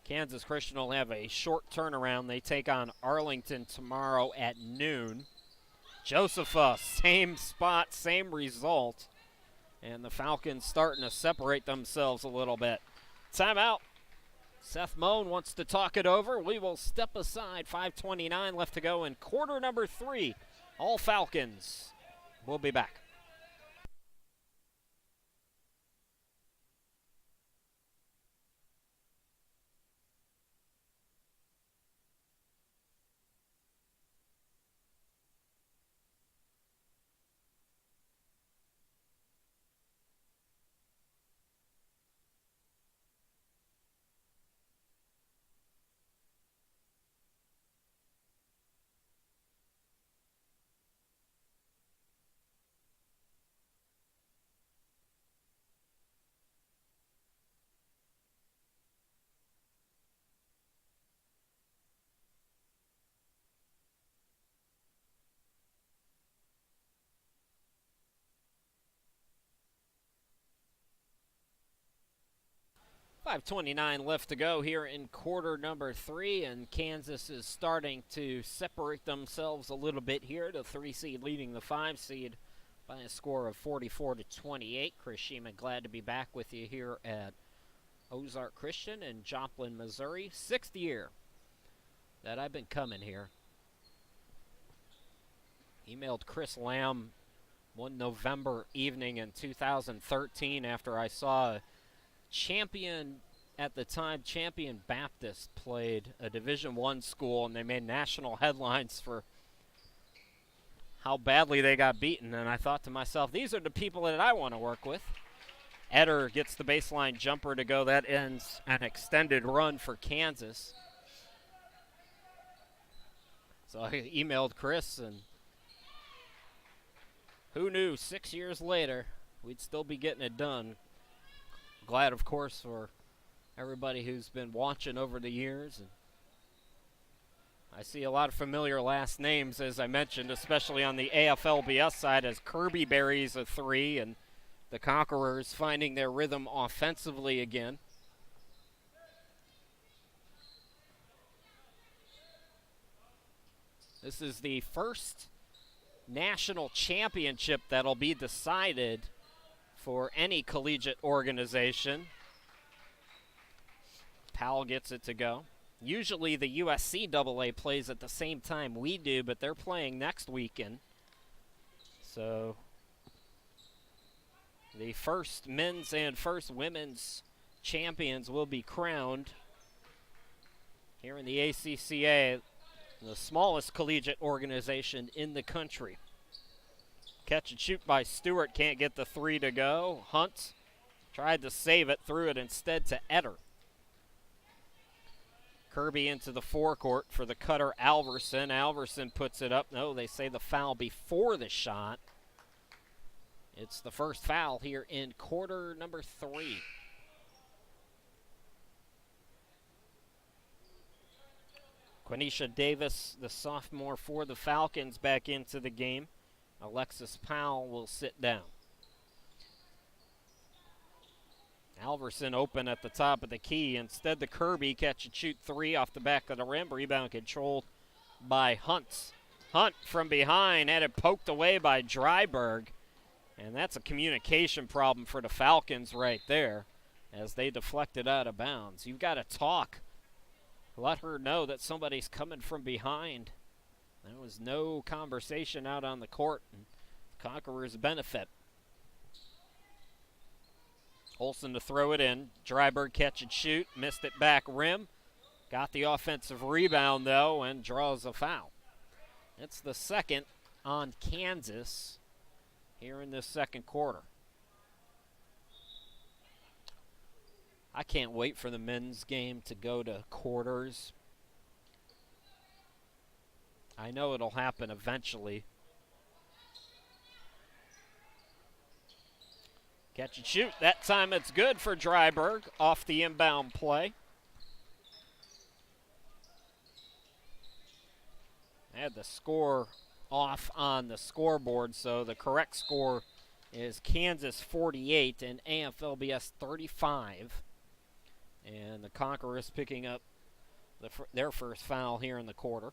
Kansas Christian will have a short turnaround. They take on Arlington tomorrow at noon. Josepha, same spot, same result. And the Falcons starting to separate themselves a little bit. Timeout. Seth Moan wants to talk it over. We will step aside. 5:29 left to go in quarter number 3. All Falcons. We'll be back. .529 left to go here in quarter number 3, and Kansas is starting to separate themselves a little bit here. The 3 seed leading the 5 seed by a score of 44-28. Chris Sheeman, glad to be back with you here at Ozark Christian in Joplin, Missouri. 6th year that I've been coming here. Emailed Chris Lamb one November evening in 2013 after I saw Champion, at the time, Champion Baptist played a Division I school, and they made national headlines for how badly they got beaten. And I thought to myself, these are the people that I want to work with. Eder gets the baseline jumper to go. That ends an extended run for Kansas. So I emailed Chris, and who knew 6 years later we'd still be getting it done. Glad, of course, for everybody who's been watching over the years. And I see a lot of familiar last names, as I mentioned, especially on the AFLBS side, as Kirby buries a 3, and the Conquerors finding their rhythm offensively again. This is the first national championship that'll be decided for any collegiate organization. Powell gets it to go. Usually the USCAA plays at the same time we do, but they're playing next weekend. So the first men's and first women's champions will be crowned here in the ACCA, the smallest collegiate organization in the country. Catch and shoot by Stewart, can't get the 3 to go. Hunt tried to save it, threw it instead to Eder. Kirby into the forecourt for the cutter Alverson. Alverson puts it up. No, they say the foul before the shot. It's the first foul here in quarter number 3. Quenisha Davis, the sophomore for the Falcons, back into the game. Alexis Powell will sit down. Alverson open at the top of the key. Instead, the Kirby catch and shoot 3 off the back of the rim. Rebound controlled by Hunt. Hunt from behind, had it poked away by Dryberg. And that's a communication problem for the Falcons right there as they deflected out of bounds. You've got to talk. Let her know that somebody's coming from behind. There was no conversation out on the court, and Conquerors benefit. Olsen to throw it in. Dryberg catch and shoot. Missed it back rim. Got the offensive rebound, though, and draws a foul. It's the second on Kansas here in this second quarter. I can't wait for the men's game to go to quarters. I know it'll happen eventually. Catch and shoot. That time it's good for Dryburgh off the inbound play. I had the score off on the scoreboard, so the correct score is Kansas 48 and AFLBS 35. And the Conquerors picking up their first foul here in the quarter.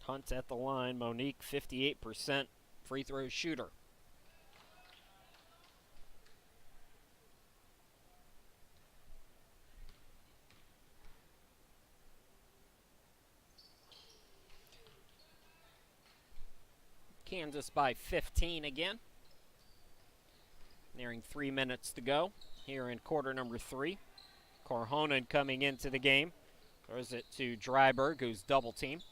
Hunt at the line. Monique, 58% free throw shooter. Kansas by 15 again. Nearing 3 minutes to go here in quarter number 3. Korhonen coming into the game. Throws it to Dryburgh, who's double teamed.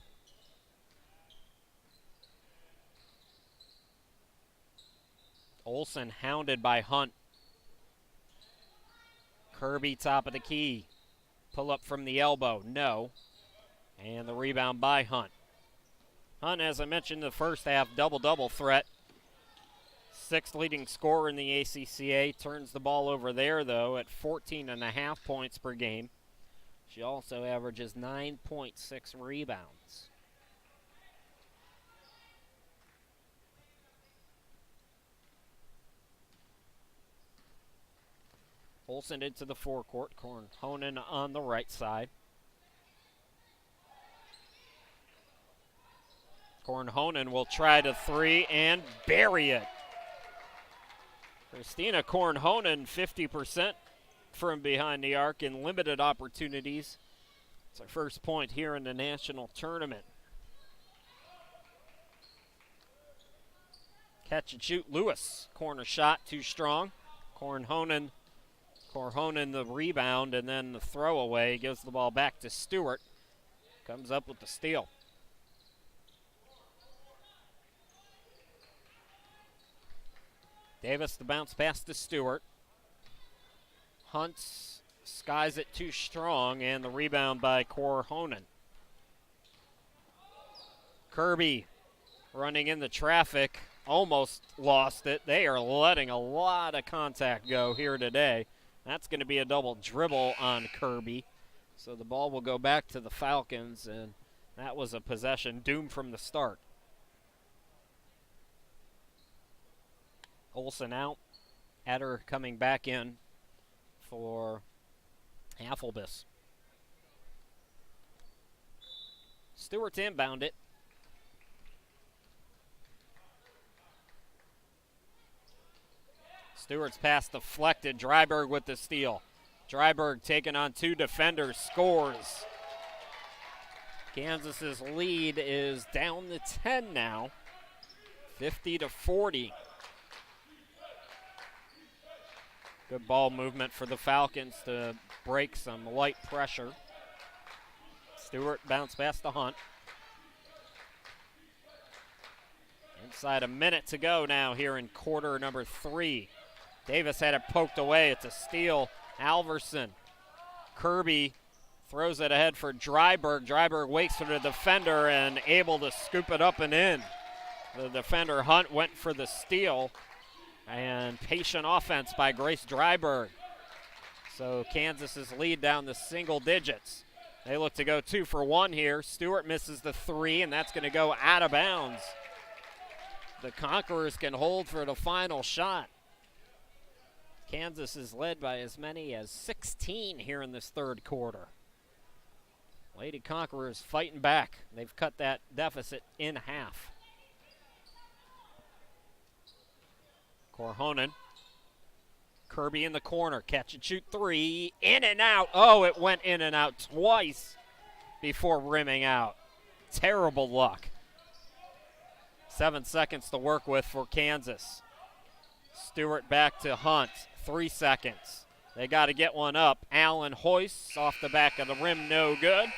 Olsen hounded by Hunt. Kirby top of the key. Pull up from the elbow, no. And the rebound by Hunt. Hunt, as I mentioned, the first half double-double threat. 6th leading scorer in the ACCA. Turns the ball over there, though, at 14.5 points per game. She also averages 9.6 rebounds. Olsen into the forecourt. Korhonen on the right side. Korhonen will try to 3 and bury it. Christina Korhonen, 50% from behind the arc in limited opportunities. It's her first point here in the national tournament. Catch and shoot, Lewis. Corner shot, too strong. Korhonen the rebound, and then the throwaway. Gives the ball back to Stewart. Comes up with the steal. Davis the bounce pass to Stewart. Hunt skies it too strong, and the rebound by Korhonen. Kirby running in the traffic, almost lost it. They are letting a lot of contact go here today. That's going to be a double dribble on Kirby. So the ball will go back to the Falcons, and that was a possession doomed from the start. Olsen out. Eder coming back in for AFLBS. Stewart's inbound it. Stewart's pass deflected. Dryburgh with the steal. Dryburgh taking on 2 defenders, scores. Kansas's lead is down to 10 now, 50-40. Good ball movement for the Falcons to break some light pressure. Stewart bounce pass to Hunt. Inside a minute to go now here in quarter number 3. Davis had it poked away. It's a steal. Alverson. Kirby throws it ahead for Dryburgh. Dryburgh waits for the defender and able to scoop it up and in. The defender, Hunt, went for the steal. And patient offense by Grace Dryburgh. So Kansas's lead down to single digits. They look to go 2 for 1 here. Stewart misses the 3, and that's going to go out of bounds. The Conquerors can hold for the final shot. Kansas is led by as many as 16 here in this third quarter. Lady Conquerors fighting back. They've cut that deficit in half. Korhonen. Kirby in the corner. Catch and shoot 3. In and out. Oh, it went in and out twice before rimming out. Terrible luck. 7 seconds to work with for Kansas. Stewart back to Hunt. 3 seconds. They got to get one up. Allen hoists off the back of the rim, no good.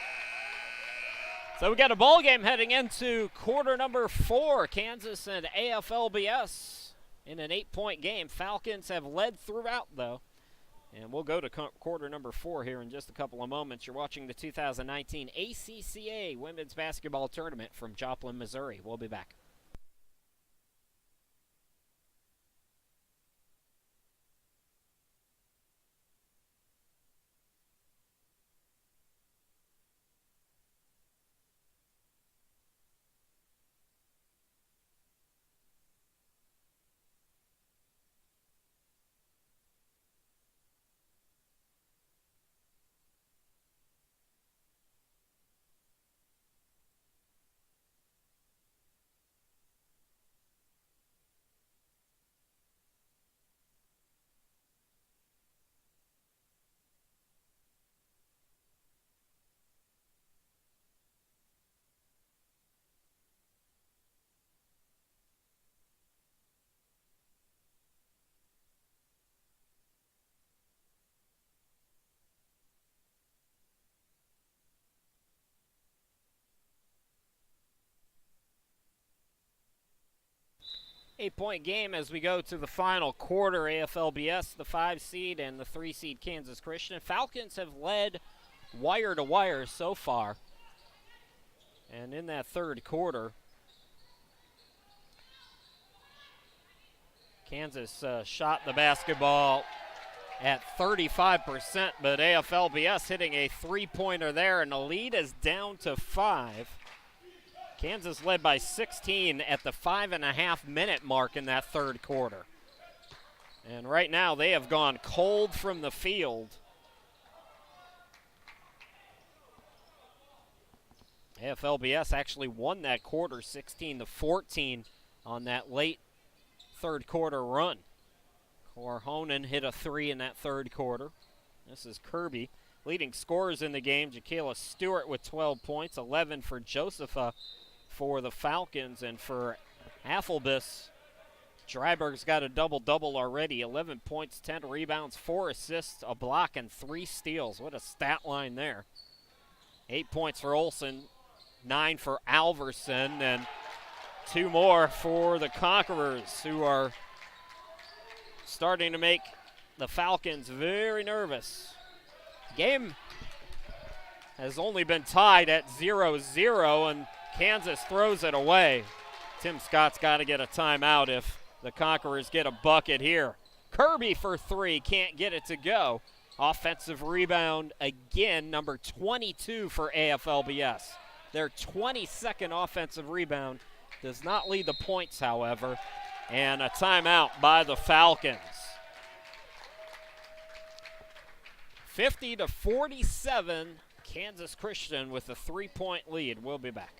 So we got a ball game heading into quarter number 4. Kansas and AFLBS in an 8-point game. Falcons have led throughout, though. And we'll go to quarter number 4 here in just a couple of moments. You're watching the 2019 ACCA Women's Basketball Tournament from Joplin, Missouri. We'll be back. Eight-point game as we go to the final quarter. AFLBS, the 5 seed, and the 3 seed Kansas Christian. Falcons have led wire to wire so far. And in that third quarter, Kansas shot the basketball at 35%, but AFLBS hitting a three-pointer there, and the lead is down to 5. Kansas led by 16 at the 5.5-minute mark in that third quarter. And right now they have gone cold from the field. AFLBS actually won that quarter 16-14 on that late third quarter run. Corhonen hit a 3 in that third quarter. This is Kirby. Leading scorers in the game, Jaquela Stewart with 12 points, 11 for Josepha for the Falcons, and for AFLBS, Dryberg's got a double-double already, 11 points, 10 rebounds, 4 assists, a block, and 3 steals. What a stat line there. 8 points for Olsen, 9 for Alverson, and 2 more for the Conquerors, who are starting to make the Falcons very nervous. Game has only been tied at 0-0, and Kansas throws it away. Tim Scott's got to get a timeout if the Conquerors get a bucket here. Kirby for 3, can't get it to go. Offensive rebound again, number 22 for AFLBS. Their 22nd offensive rebound does not lead the points, however, and a timeout by the Falcons. 50-47, Kansas Christian with a 3-point lead. We'll be back.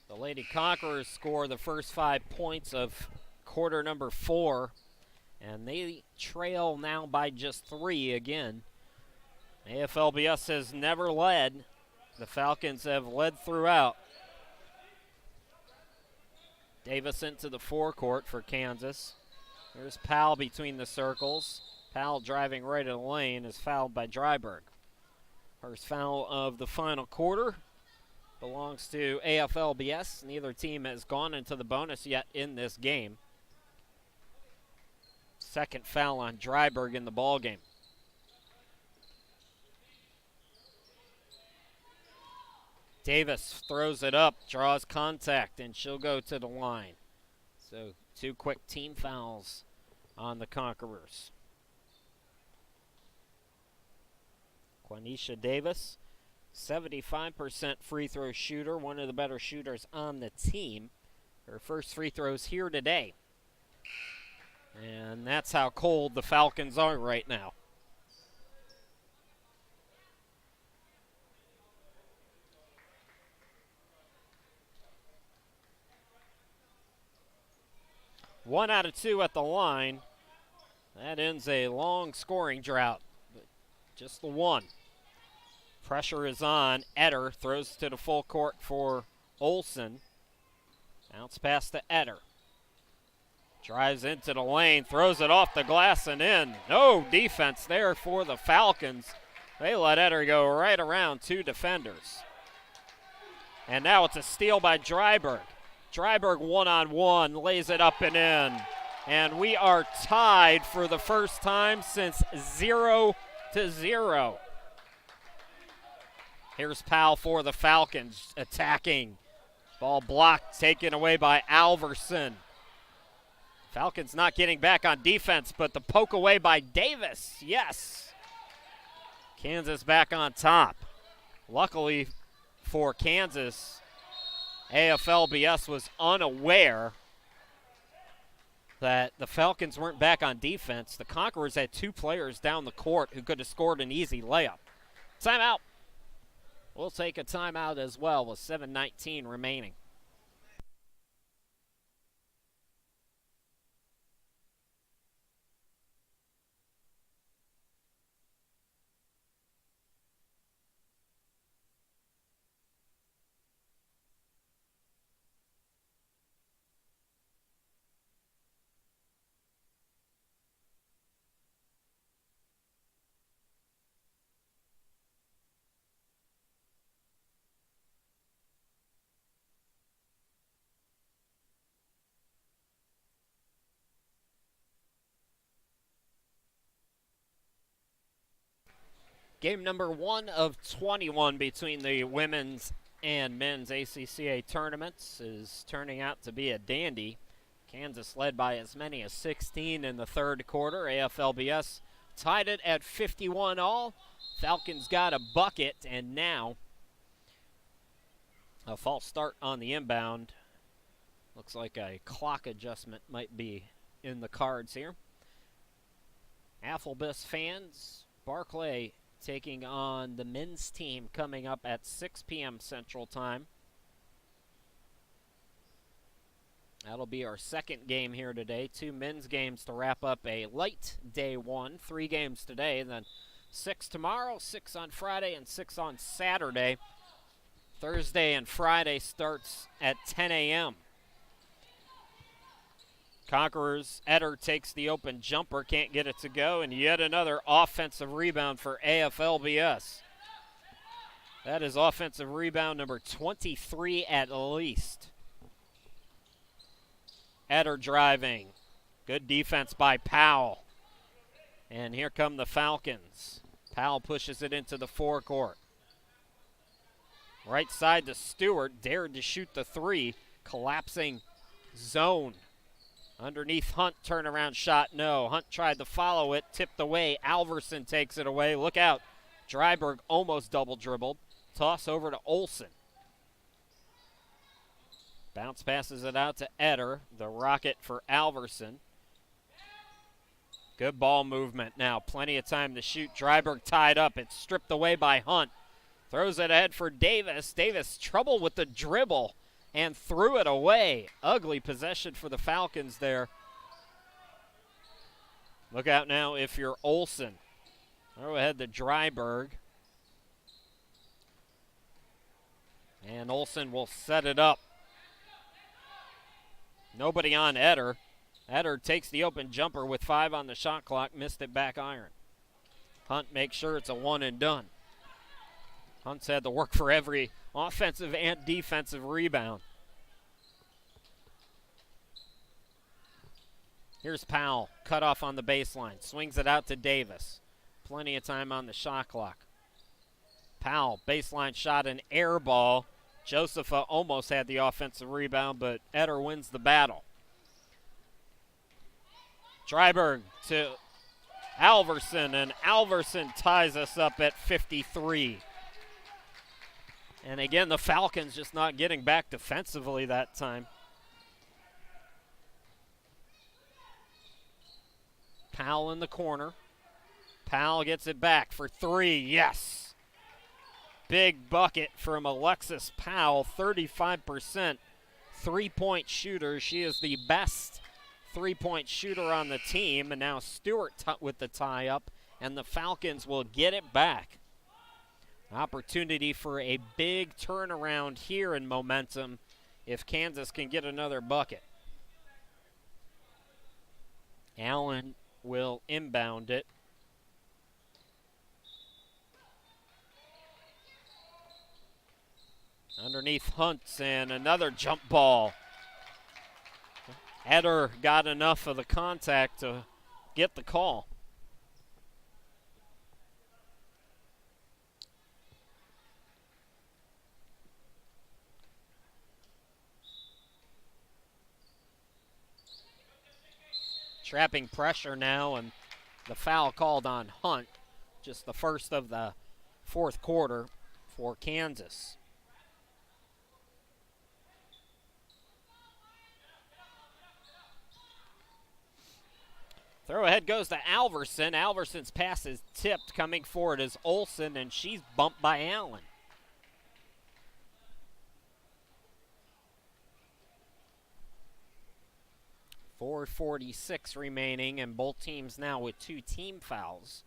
The Lady Conquerors score the first 5 points of quarter number 4, and they trail now by just 3 again. AFLBS has never led. The Falcons have led throughout. Davis into the forecourt for Kansas. There's Powell between the circles. Powell driving right in the lane is fouled by Dryberg. First foul of the final quarter. belongs to AFLBS. Neither team has gone into the bonus yet in this game. Second foul on Dryberg in the ballgame. Davis throws it up, draws contact, and she'll go to the line. So 2 quick team fouls on the Conquerors. Quanisha Davis, 75% free throw shooter, one of the better shooters on the team. Her first free throws here today. And that's how cold the Falcons are right now. One out of 2 at the line. That ends a long scoring drought. But just the one. Pressure is on. Etter throws to the full court for Olsen. Bounce pass to Etter. Drives into the lane, throws it off the glass and in. No defense there for the Falcons. They let Etter go right around 2 defenders. And now it's a steal by Dryberg. Dryberg one-on-one, lays it up and in. And we are tied for the first time since 0-0. Here's Powell for the Falcons, attacking. Ball blocked, taken away by Alverson. Falcons not getting back on defense, but the poke away by Davis, yes. Kansas back on top. Luckily for Kansas, AFLBS was unaware that the Falcons weren't back on defense. The Conquerors had 2 players down the court who could have scored an easy layup. Timeout. We'll take a timeout as well with 7:19 remaining. Game number 1 of 21 between the women's and men's ACCA tournaments is turning out to be a dandy. Kansas led by as many as 16 in the third quarter. AFLBS tied it at 51 all. Falcons got a bucket, and now a false start on the inbound. Looks like a clock adjustment might be in the cards here. AFLBS fans, Barclay taking on the men's team coming up at 6 p.m. Central Time. That'll be our second game here today. 2 men's games to wrap up a light day 1. 3 games today, then 6 tomorrow, 6 on Friday, and 6 on Saturday. Thursday and Friday starts at 10 a.m. Conquerors, Etter takes the open jumper, can't get it to go, and yet another offensive rebound for AFLBS. That is offensive rebound number 23 at least. Etter driving. Good defense by Powell. And here come the Falcons. Powell pushes it into the forecourt. Right side to Stewart, dared to shoot the 3, collapsing zone. Underneath Hunt, turnaround shot, no. Hunt tried to follow it, tipped away. Alverson takes it away. Look out. Dryberg almost double dribbled. Toss over to Olsen. Bounce passes it out to Etter. The rocket for Alverson. Good ball movement now. Plenty of time to shoot. Dryberg tied up. It's stripped away by Hunt. Throws it ahead for Davis. Davis trouble with the dribble and threw it away. Ugly possession for the Falcons there. Look out now if you're Olsen. Throw ahead to Dryberg. And Olsen will set it up. Nobody on Etter. Etter takes the open jumper with 5 on the shot clock. Missed it back iron. Hunt makes sure it's a one and done. Hunt's had to work for every offensive and defensive rebound. Here's Powell, cut off on the baseline, swings it out to Davis. Plenty of time on the shot clock. Powell, baseline shot, an air ball. Josepha almost had the offensive rebound, but Eder wins the battle. Dryberg to Alverson, and Alverson ties us up at 53. And again, the Falcons just not getting back defensively that time. Powell in the corner. Powell gets it back for three. Yes. Big bucket from Alexis Powell, 35% three-point shooter. She is the best three-point shooter on the team. And now Stewart with the tie-up, and the Falcons will get it back. Opportunity for a big turnaround here in momentum if Kansas can get another bucket. Allen will inbound it. Underneath Hunt, and another jump ball. Eder got enough of the contact to get the call. Trapping pressure now, and the foul called on Hunt. Just the first of the fourth quarter for Kansas. Throw ahead goes to Alverson. Alverson's pass is tipped. Coming forward is Olsen, and she's bumped by Allen. .446 remaining, and both teams now with 2 team fouls.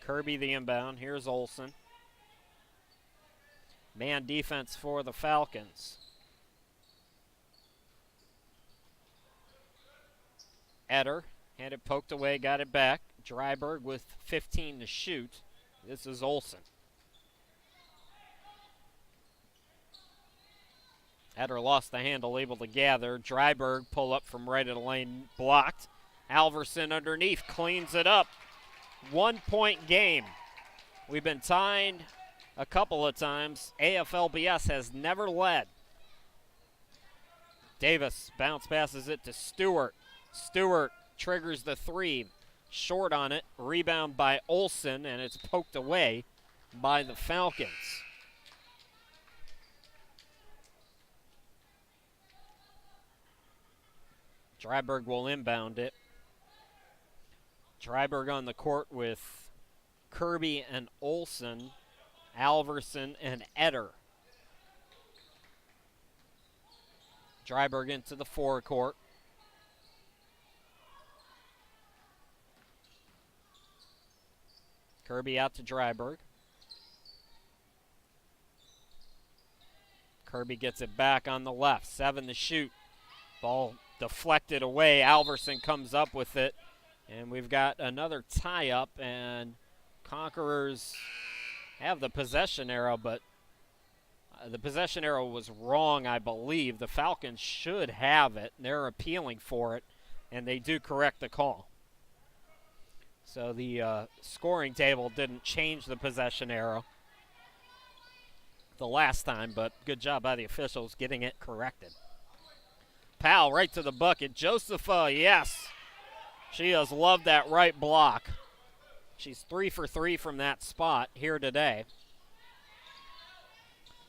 Kirby the inbound. Here's Olsen. Man defense for the Falcons. Eder had it poked away, got it back. Dryberg with 15 to shoot. This is Olsen. Eder lost the handle, able to gather. Dryberg pull up from right of the lane, blocked. Alverson underneath, cleans it up. 1 point game. We've been tied a couple of times. AFLBS has never led. Davis bounce passes it to Stewart. Stewart triggers the three. Short on it. Rebound by Olsen, and it's poked away by the Falcons. Dryberg will inbound it. Dryberg on the court with Kirby and Olsen, Alverson and Eder. Dryberg into the forecourt. Kirby out to Dryberg. Kirby gets it back on the left. 7 to shoot. Ball deflected away. Alverson comes up with it. And we've got another tie-up, and Conquerors have the possession arrow, but the possession arrow was wrong, I believe. The Falcons should have it. They're appealing for it, and they do correct the call. So the scoring table didn't change the possession arrow the last time, but good job by the officials getting it corrected. Powell right to the bucket. Josepha, yes. She has loved that right block. She's 3 for 3 from that spot here today.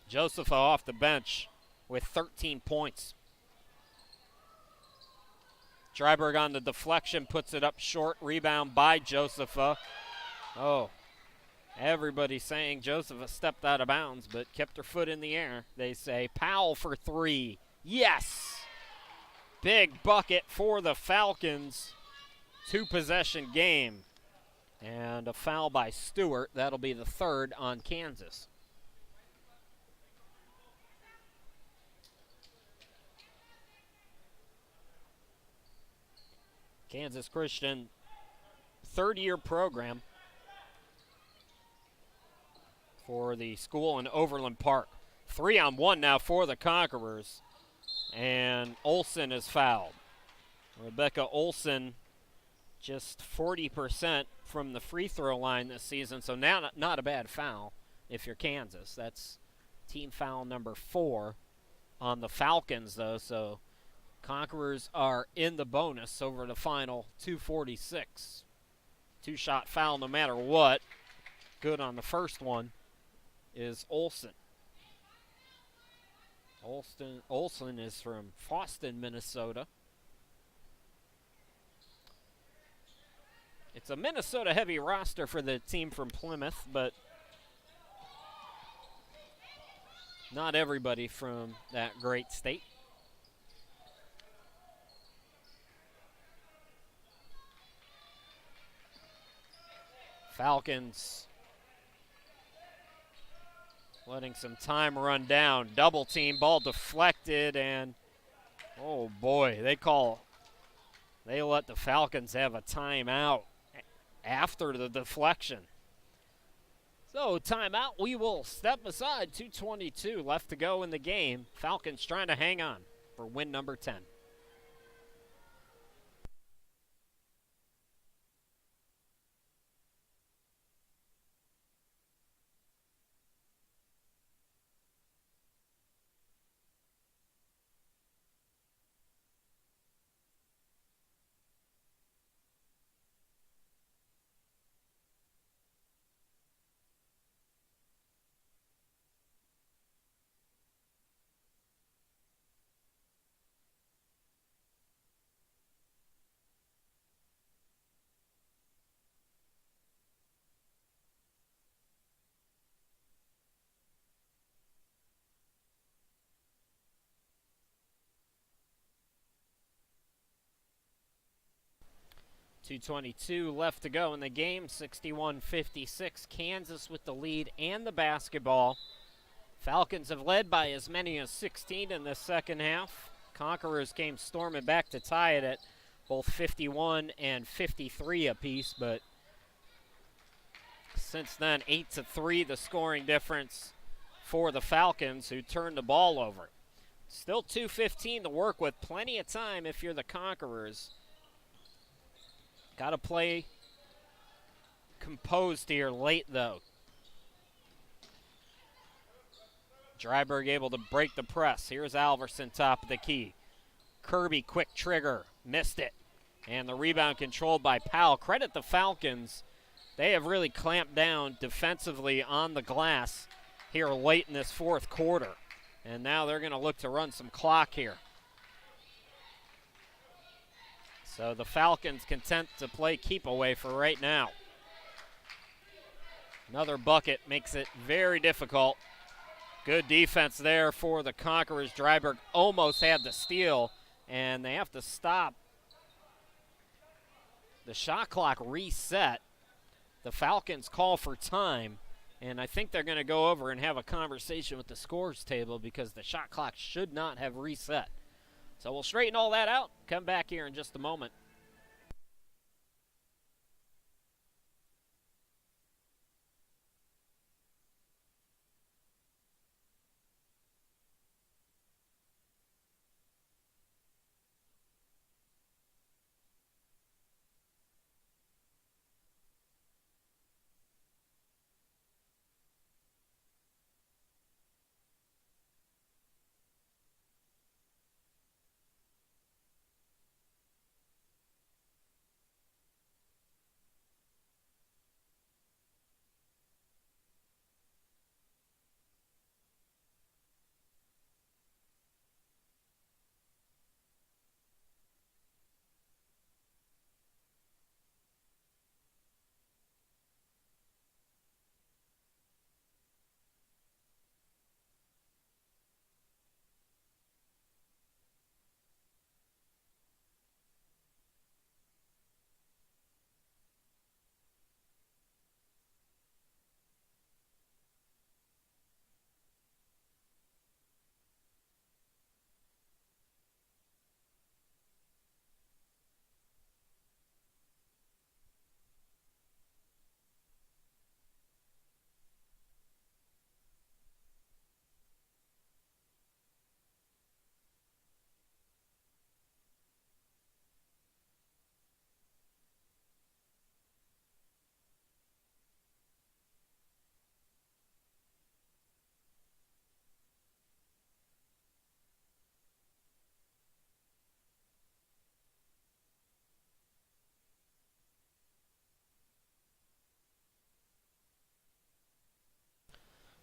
Josepha off the bench with 13 points. Dryberg on the deflection, puts it up short. Rebound by Josepha. Oh, everybody saying Josepha stepped out of bounds, but kept her foot in the air. They say Powell for 3. Yes! Big bucket for the Falcons. 2-possession game. And a foul by Stewart. That'll be the third on Kansas. Kansas Christian, third-year program. for the school in Overland Park. 3-on-1 now for the Conquerors, and Olson is fouled. Rebecca Olson just 40% from the free throw line this season, so now not a bad foul if you're Kansas. That's team foul number 4 on the Falcons, though, so Conquerors are in the bonus over the final 2:46. Two-shot foul no matter what. Good on the first one is Olson. Olson is from Foston, Minnesota. It's a Minnesota-heavy roster for the team from Plymouth, but not everybody from that great state. Falcons letting some time run down. Double team, ball deflected, and oh boy, they let the Falcons have a timeout after the deflection. So timeout, we will step aside. 2:22 left to go in the game. Falcons trying to hang on for win number 10. .222 left to go in the game. 61-56. Kansas with the lead and the basketball. Falcons have led by as many as 16 in the second half. Conquerors came storming back to tie it at both 51 and 53 apiece, but since then, 8-3 the scoring difference for the Falcons, who turned the ball over. Still 2:15 to work with. Plenty of time if you're the Conquerors. Got to play composed here late, though. Dryberg able to break the press. Here's Alverson, top of the key. Kirby, quick trigger, missed it. And the rebound controlled by Powell. Credit the Falcons. They have really clamped down defensively on the glass here late in this fourth quarter. And now they're going to look to run some clock here. So the Falcons content to play keep away for right now. Another bucket makes it very difficult. Good defense there for the Conquerors. Dryberg almost had the steal, and they have to stop. The shot clock reset. The Falcons call for time, and I think they're going to go over and have a conversation with the scores table because the shot clock should not have reset. So we'll straighten all that out, come back here in just a moment.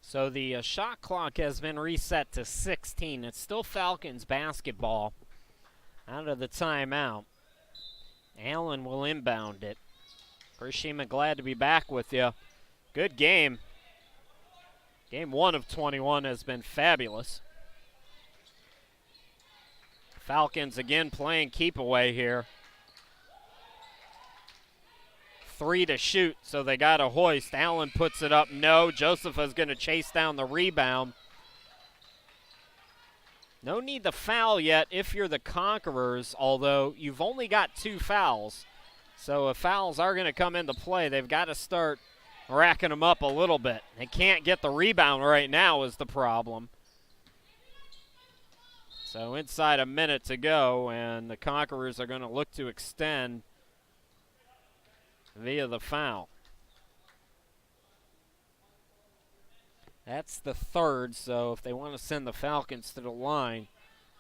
So the shot clock has been reset to 16. It's still Falcons basketball out of the timeout. Allen will inbound it. Hiroshima, glad to be back with you. Good game. Game 1 of 21 has been fabulous. Falcons again playing keep away here. 3 to shoot, so they got a hoist. Allen puts it up. No, Josepha's going to chase down the rebound. No need to foul yet if you're the Conquerors, although you've only got 2 fouls. So if fouls are going to come into play, they've got to start racking them up a little bit. They can't get the rebound right now is the problem. So inside a minute to go, and the Conquerors are going to look to extend via the foul. That's the third, so if they want to send the Falcons to the line,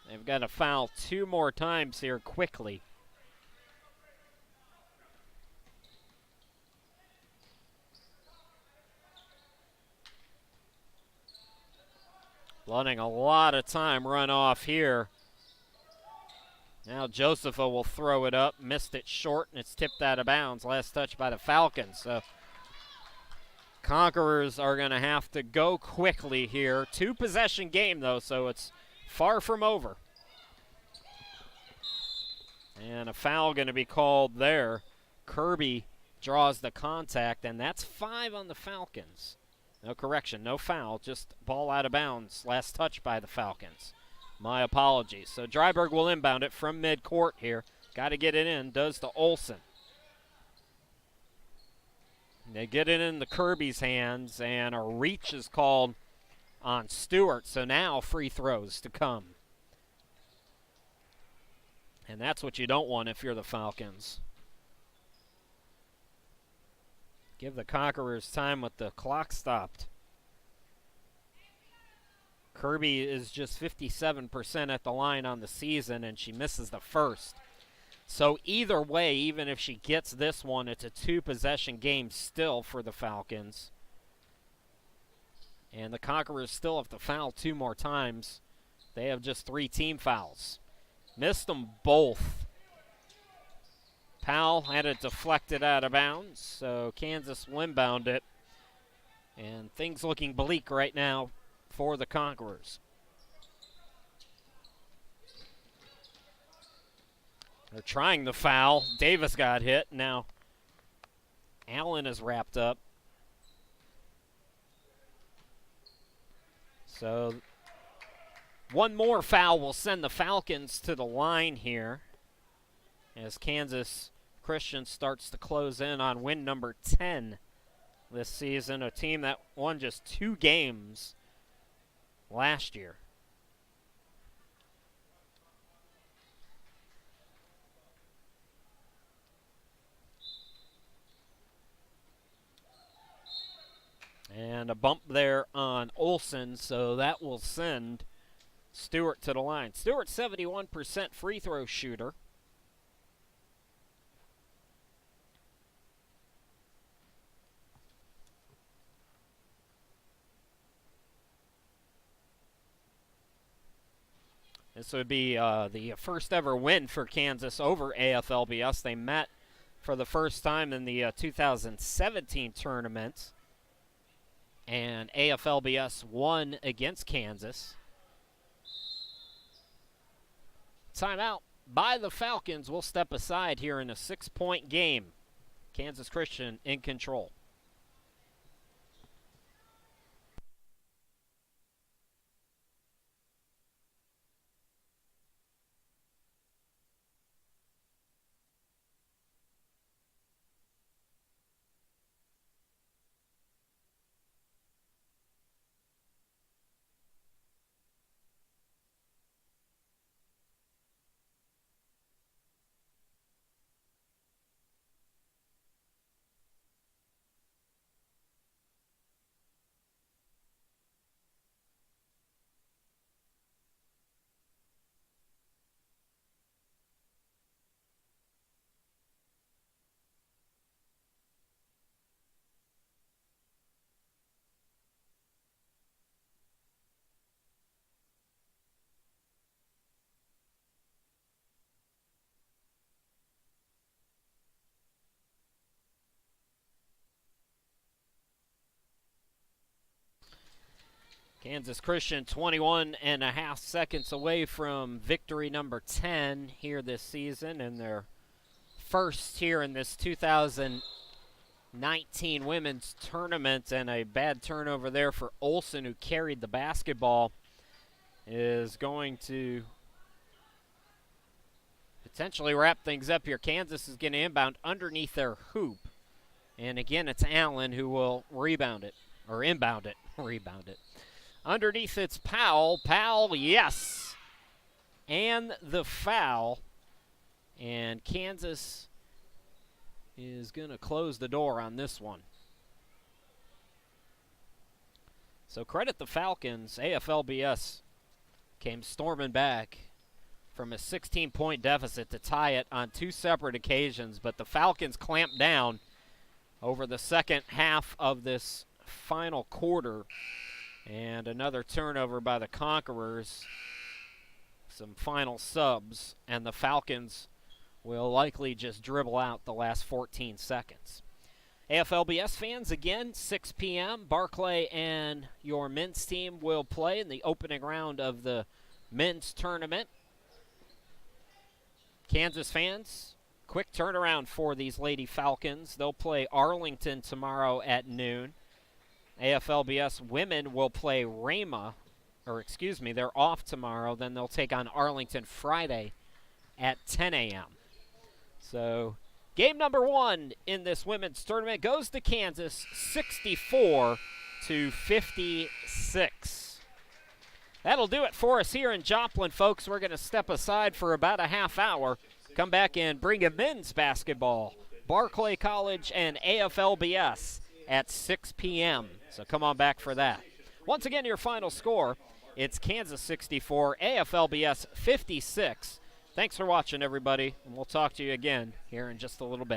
they've got to foul 2 more times here quickly. Letting a lot of time run off here. Now Josepha will throw it up, missed it short, and it's tipped out of bounds. Last touch by the Falcons. So Conquerors are going to have to go quickly here. 2-possession game, though, so it's far from over. And a foul going to be called there. Kirby draws the contact, and that's 5 on the Falcons. No correction, no foul, just ball out of bounds. Last touch by the Falcons. My apologies. So Dryburgh will inbound it from midcourt here. Got to get it in, does to Olsen. They get it in the Kirby's hands, and a reach is called on Stewart. So now free throws to come. And that's what you don't want if you're the Falcons. Give the Conquerors time with the clock stopped. Kirby is just 57% at the line on the season, and she misses the first. So either way, even if she gets this one, it's a 2-possession game still for the Falcons. And the Conquerors still have to foul 2 more times. They have just 3 team fouls. Missed them both. Powell had it deflected out of bounds, so Kansas will inbound it. And things looking bleak right now for the Conquerors. They're trying the foul. Davis got hit. Now Allen is wrapped up. So one more foul will send the Falcons to the line here as Kansas Christian starts to close in on win number 10 this season, a team that won just 2 games last year. And a bump there on Olsen, so that will send Stewart to the line. Stewart, 71% free throw shooter. This would be the first ever win for Kansas over AFLBS. They met for the first time in the 2017 tournament, and AFLBS won against Kansas. Timeout by the Falcons. Will step aside here in a 6-point game. Kansas Christian in control. Kansas Christian 21.5 seconds away from victory number 10 here this season, and their first here in this 2019 women's tournament. And a bad turnover there for Olsen, who carried the basketball, is going to potentially wrap things up here. Kansas is going to inbound underneath their hoop. And again, it's Allen who will rebound it, or inbound it, rebound it. Underneath it's Powell. Powell, yes. And the foul. And Kansas is going to close the door on this one. So credit the Falcons. AFLBS came storming back from a 16-point deficit to tie it on two separate occasions, but the Falcons clamped down over the second half of this final quarter. And another turnover by the Conquerors. Some final subs, and the Falcons will likely just dribble out the last 14 seconds. AFLBS fans, again, 6 p.m. Barclay and your men's team will play in the opening round of the men's tournament. Kansas fans, quick turnaround for these Lady Falcons. They'll play Arlington tomorrow at noon. AFLBS women will play Rama, they're off tomorrow. Then they'll take on Arlington Friday at 10 a.m. So game number 1 in this women's tournament goes to Kansas, 64-56. That'll do it for us here in Joplin, folks. We're going to step aside for about a half hour. Come back and bring you men's basketball, Barclay College and AFLBS at 6 p.m. So come on back for that. Once again, your final score, it's Kansas 64, AFLBS 56. Thanks for watching, everybody, and we'll talk to you again here in just a little bit.